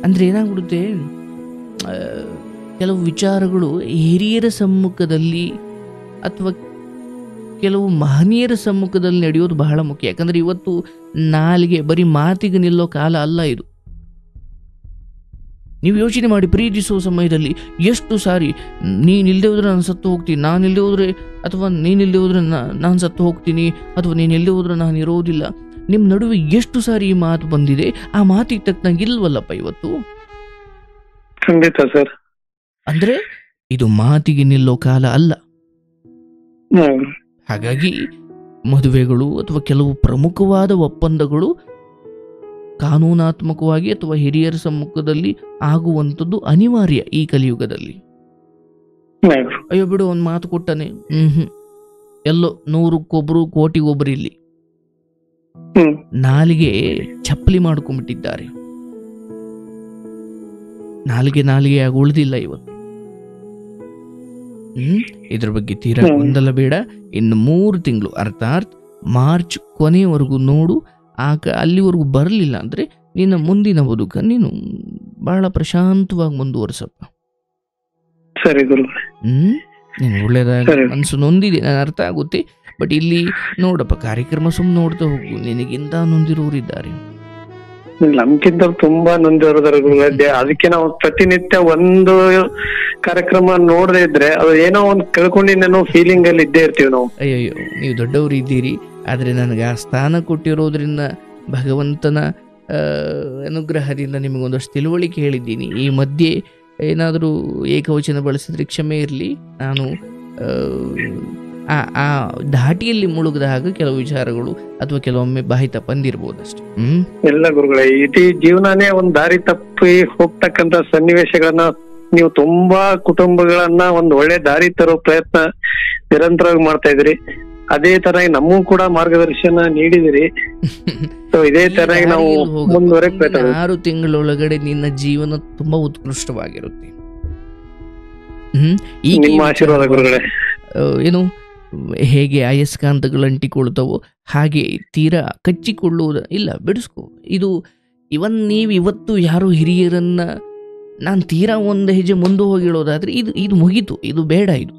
S1: ಅಂದರೆ ಏನಾಗ್ಬಿಡುತ್ತೆ, ಕೆಲವು ವಿಚಾರಗಳು ಹಿರಿಯರ ಸಮ್ಮುಖದಲ್ಲಿ ಅಥವಾ ಕೆಲವು ಮಹನೀಯರ ಸಮ್ಮುಖದಲ್ಲಿ ನಡೆಯೋದು ಬಹಳ ಮುಖ್ಯ. ಯಾಕಂದರೆ ಇವತ್ತು ನಾಲಿಗೆ ಬರೀ ಮಾತಿಗೆ ನಿಲ್ಲೋ ಕಾಲ ಅಲ್ಲ ಇದು. ನೀವು ಯೋಚನೆ ಮಾಡಿ, ಪ್ರೀತಿಸುವ ಸಮಯದಲ್ಲಿ ಎಷ್ಟು ಸಾರಿ ನೀನಿಲ್ಲದೆ ಹೋದ್ರೆ ನಾನು ಸತ್ತು ಹೋಗ್ತೀನಿ, ನಾನಿಲ್ಲದೆ ಹೋದರೆ ಅಥವಾ ನೀನಿಲ್ಲದೆ ಹೋದ್ರೆ ನಾನು ಸತ್ತು ಹೋಗ್ತೀನಿ, ಅಥವಾ ನೀನಿಲ್ಲದೆ ಹೋದ್ರೆ ನಾನು ಇರೋದಿಲ್ಲ. ನಿಮ್ಮ ನಡುವೆ ಎಷ್ಟು ಸಾರಿ ಈ ಮಾತು ಬಂದಿದೆ. ಆ ಮಾತಿಗೆ ತಕ್ಕನಾಗಿ ಇಲ್ವಲ್ಲಪ್ಪ ಇವತ್ತು.
S2: ಖಂಡಿತ ಸರ್.
S1: ಅಂದ್ರೆ ಇದು ಮಾತಿಗೆ ನಿಲ್ಲೋ ಕಾಲ ಅಲ್ಲ. ಹಾಗಾಗಿ ಮದುವೆಗಳು ಅಥವಾ ಕೆಲವು ಪ್ರಮುಖವಾದ ಒಪ್ಪಂದಗಳು ಕಾನೂನಾತ್ಮಕವಾಗಿ ಅಥವಾ ಹಿರಿಯರ ಸಮ್ಮುಖದಲ್ಲಿ ಆಗುವಂಥದ್ದು ಅನಿವಾರ್ಯ ಈ ಕಲಿಯುಗದಲ್ಲಿ. ಅಯ್ಯೋ ಬಿಡು, ಒಂದು ಮಾತು ಕೊಟ್ಟನೆ, ಎಲ್ಲೋ 100ಕ್ಕೊಬ್ರು ಕೋಟಿಗೊಬ್ರು ಇಲ್ಲಿ ನಾಲಿಗೆ ಚಪ್ಪಲಿ ಮಾಡ್ಕೊಂಡ್ಬಿಟ್ಟಿದ್ದಾರೆ. ನಾಲಿಗೆ ಆಗಿ ಉಳಿದಿಲ್ಲ ಇವತ್ತು. ಇದ್ರ ಬಗ್ಗೆ ತೀರಾ ಗೊಂದಲ ಬೇಡ. ಇನ್ನು 3 ತಿಂಗಳು ಅರ್ಥಾತ್ ಮಾರ್ಚ್ ಕೊನೆಯವರೆಗೂ ನೋಡು. ಅಲ್ಲಿವರೆಗೂ ಬರಲಿಲ್ಲ ಅಂದ್ರೆ ನಿನ್ನ ಮುಂದಿನ ಬದುಕ ನೀನು ಬಹಳ ಪ್ರಶಾಂತವಾಗಿ ಮುಂದುವರ್ಸಪ್ಪ.
S2: ಸರಿ ಗುರು.
S1: ನೀನು ಒಳ್ಳೇದಾಗ ಮನಸ್ಸು ನೊಂದಿದೆ, ನಾನು ಅರ್ಥ ಆಗುತ್ತೆ. ಬಟ್ ಇಲ್ಲಿ ನೋಡಪ್ಪ, ಕಾರ್ಯಕ್ರಮ ಸುಮ್ಮನೆ ನೋಡ್ತಾ ಹೋಗು, ನಿನಗಿಂತ ನೊಂದಿರೋರಿದ್ದಾರೆ.
S2: ನಮ್ಗಿಂತ ತುಂಬಾ ನೊಂದಿರೋದಾರೆ ಗುರುಗಳೇ. ಅದಕ್ಕೆ ನಾವು ಪ್ರತಿನಿತ್ಯ ಒಂದು ಕಾರ್ಯಕ್ರಮ ನೋಡದೇ ಇದ್ರೆ ಅದು ಏನೋ ಒಂದು ಕೇಳ್ಕೊಂಡಿನೇನೋ ಫೀಲಿಂಗ್ ಅಲ್ಲಿ ಇದ್ದೇ ಇರ್ತೀವಿ ನಾವು.
S1: ಅಯ್ಯಯ್ಯೋ, ನೀವು ದೊಡ್ಡವರು ಇದ್ದೀರಿ, ಆದ್ರೆ ನನಗೆ ಆ ಸ್ಥಾನ ಕೊಟ್ಟಿರೋದ್ರಿಂದ ಭಗವಂತನ ಅನುಗ್ರಹದಿಂದ ನಿಮಗೊಂದಷ್ಟು ತಿಳುವಳಿಕೆ ಹೇಳಿದ್ದೀನಿ. ಈ ಮಧ್ಯೆ ಏನಾದರೂ ಏಕವಚನ ಬಳಸಿದ್ರೆ ಕ್ಷಮೆ ಇರಲಿ. ನಾನು ಆ ಧಾಟಿಯಲ್ಲಿ ಮುಳುಗದಾಗ ಕೆಲವು ವಿಚಾರಗಳು ಅಥವಾ ಕೆಲವೊಮ್ಮೆ ಬಾಯಿ ತಪ್ಪಂದಿರ್ಬೋದಷ್ಟೆ.
S2: ಎಲ್ಲ ಗುರುಗಳೇ, ಇಡೀ ಜೀವನನೇ ಒಂದ್ ದಾರಿ ತಪ್ಪಿ ಹೋಗ್ತಕ್ಕಂತ ಸನ್ನಿವೇಶಗಳನ್ನ ನೀವು ತುಂಬಾ ಕುಟುಂಬಗಳನ್ನ ಒಂದ್ ಒಳ್ಳೆ ದಾರಿ ತರೋ ಪ್ರಯತ್ನ ನಿರಂತರವಾಗಿ ಮಾಡ್ತಾ ಇದ್ರಿ. ಅದೇ ತರನಾಗಿ ನಮಗೂ ಕೂಡ ಮಾರ್ಗದರ್ಶನ ನೀಡಿದಿರಿ. ಇದೇ ತರನಾಗಿ ನಾವು ಮುಂದುವರೆಗೆ ಪ್ರಯತ್ನ.
S1: 6 ತಿಂಗಳೊಳಗಡೆ ನಿನ್ನ ಜೀವನ ತುಂಬಾ ಉತ್ಕೃಷ್ಟವಾಗಿರುತ್ತೆ.
S2: ನಿಮ್ಮ ಆಶೀರ್ವಾದ ಗುರುಗಳೇ.
S1: ಏನು ಹೇಗೆ ಅಯಸ್ಕಾಂತಗಳು ಅಂಟಿಕೊಳ್ತಾವೋ ಹಾಗೆ ತೀರಾ ಕಚ್ಚಿಕೊಳ್ಳುವುದು ಇಲ್ಲ, ಬಿಡಿಸ್ಕೊ. ಇದು ನೀವು ಇವತ್ತು ಯಾರು ಹಿರಿಯರನ್ನ ನಾನು ತೀರಾ ಒಂದು ಹೆಜ್ಜೆ ಮುಂದೆ ಹೋಗಿ ಹೇಳೋದಾದ್ರೆ ಇದು ಮುಗೀತು, ಇದು ಬೇಡ. ಇದು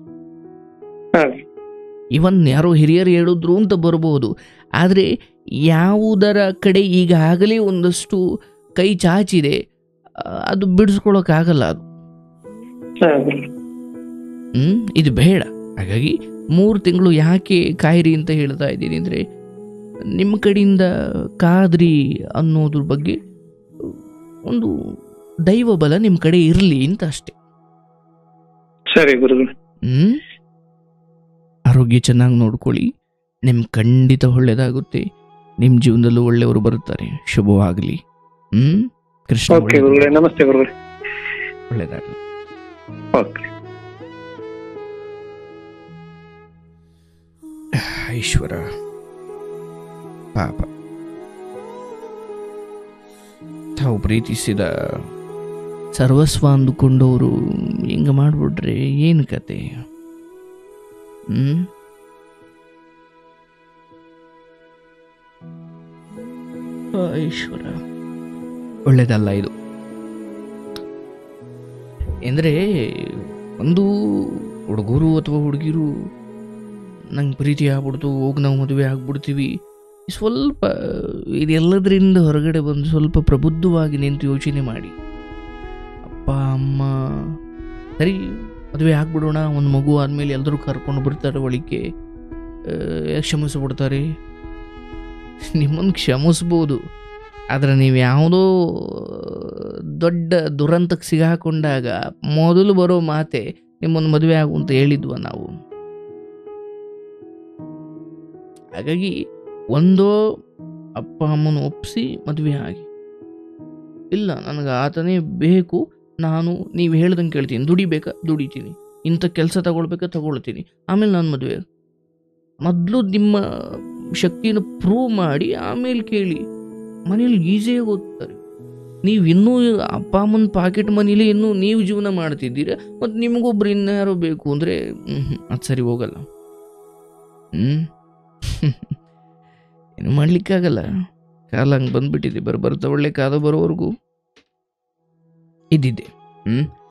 S1: ಯಾರೋ ಹಿರಿಯರು ಹೇಳಿದ್ರು ಅಂತ ಬರ್ಬೋದು, ಆದರೆ ಯಾವುದರ ಕಡೆ ಈಗಾಗಲೇ ಒಂದಷ್ಟು ಕೈ ಚಾಚಿದೆ ಅದು ಬಿಡಿಸ್ಕೊಳಕ್ಕಾಗಲ್ಲ. ಅದು ಇದು ಬೇಡ. ಹಾಗಾಗಿ 3 ತಿಂಗಳು ಯಾಕೆ ಕಾಯಿರಿ ಅಂತ ಹೇಳ್ತಾ ಇದ್ದೀನಿ ಅಂದರೆ, ನಿಮ್ಮ ಕಡೆಯಿಂದ ಕಾದ್ರಿ ಅನ್ನೋದ್ರ ಬಗ್ಗೆ ಒಂದು ದೈವ ಬಲ ನಿಮ್ಮ ಕಡೆ ಇರಲಿ ಅಂತ ಅಷ್ಟೆ.
S2: ಸರಿ ಗುರುಗಳು.
S1: ಆರೋಗ್ಯ ಚೆನ್ನಾಗಿ ನೋಡ್ಕೊಳ್ಳಿ, ನಿಮ್ಗೆ ಖಂಡಿತ ಒಳ್ಳೇದಾಗುತ್ತೆ. ನಿಮ್ಮ ಜೀವನದಲ್ಲೂ ಒಳ್ಳೆಯವರು ಬರುತ್ತಾರೆ. ಶುಭವಾಗಲಿ. ಕೃಷ್ಣ.
S2: ನಮಸ್ತೆ ಗುರುಗಳೇ.
S1: ಒಳ್ಳೇದಾಗಲಿ. ಈಶ್ವರ ಪಾಪ, ತಾವು ಪ್ರೀತಿಸಿದ ಸರ್ವಸ್ವ ಅಂದುಕೊಂಡವರು ಹಿಂಗ ಮಾಡ್ಬಿಟ್ರೆ ಏನು ಕತೆ? ಈಶ್ವರ, ಒಳ್ಳೇದಲ್ಲ ಇದು. ಎಂದರೆ ಒಂದು ಹುಡುಗರು ಅಥವಾ ಹುಡುಗಿರು ನಂಗೆ ಪ್ರೀತಿ ಆಗ್ಬಿಡ್ತು, ಹೋಗಿ ನಾವು ಮದುವೆ ಆಗ್ಬಿಡ್ತೀವಿ. ಸ್ವಲ್ಪ ಇದೆಲ್ಲದರಿಂದ ಹೊರಗಡೆ ಬಂದು ಸ್ವಲ್ಪ ಪ್ರಬುದ್ಧವಾಗಿ ನಿಂತು ಯೋಚನೆ ಮಾಡಿ. ಅಪ್ಪ ಅಮ್ಮ ಸರಿ ಮದುವೆ ಆಗ್ಬಿಡೋಣ, ಒಂದು ಮಗು ಆದಮೇಲೆ ಎಲ್ಲರೂ ಕರ್ಕೊಂಡು ಬರ್ತಾರೆ ಒಳಿಕೆ, ಕ್ಷಮಿಸ್ಬಿಡ್ತಾರೆ. ನಿಮ್ಮನ್ನು ಕ್ಷಮಿಸ್ಬೋದು, ಆದರೆ ನೀವು ಯಾವುದೋ ದೊಡ್ಡ ದುರಂತಕ್ಕೆ ಸಿಗಾಕೊಂಡಾಗ ಮೊದಲು ಬರೋ ಮಾತೆ ನಿಮ್ಮನ್ನು ಮದುವೆ ಆಗು ಅಂತ ಹೇಳಿದ್ವ ನಾವು. ಹಾಗಾಗಿ ಒಂದೋ ಅಪ್ಪ ಅಮ್ಮನ ಒಪ್ಪಿಸಿ ಮದುವೆ ಆಗಿ, ಇಲ್ಲ ನನಗೆ ಆತನೇ ಬೇಕು, ನಾನು ನೀವು ಹೇಳ್ದಂಗೆ ಕೇಳ್ತೀನಿ, ದುಡಿಬೇಕಾ ದುಡಿತೀನಿ, ಇಂಥ ಕೆಲಸ ತಗೊಳ್ಬೇಕಾ ತಗೊಳ್ತೀನಿ, ಆಮೇಲೆ ನಾನು ಮದುವೆ. ಮೊದಲು ನಿಮ್ಮ ಶಕ್ತಿಯನ್ನು ಪ್ರೂವ್ ಮಾಡಿ ಆಮೇಲೆ ಕೇಳಿ. ಮನೇಲಿ ಈಸಿಯಾಗಿ ಓದ್ತಾರೆ. ನೀವು ಇನ್ನೂ ಅಪ್ಪ ಅಮ್ಮನ ಪಾಕೆಟ್ ಮನೇಲಿ ಇನ್ನೂ ನೀವು ಜೀವನ ಮಾಡ್ತಿದ್ದೀರ, ಮತ್ತು ನಿಮಗೊಬ್ರು ಇನ್ಯಾರೋ ಬೇಕು ಅಂದರೆ ಅದು ಸರಿ ಹೋಗಲ್ಲ. ಏನು ಮಾಡಲಿಕ್ಕಾಗಲ್ಲ, ಕಾಲ ಹಂಗೆ ಬಂದ್ಬಿಟ್ಟಿದೆ. ಬರ್ತಾ ಒಳ್ಳೆ ಕಾಲ ಬರೋವರೆಗೂ ಇದ್ದಿದ್ದೆ.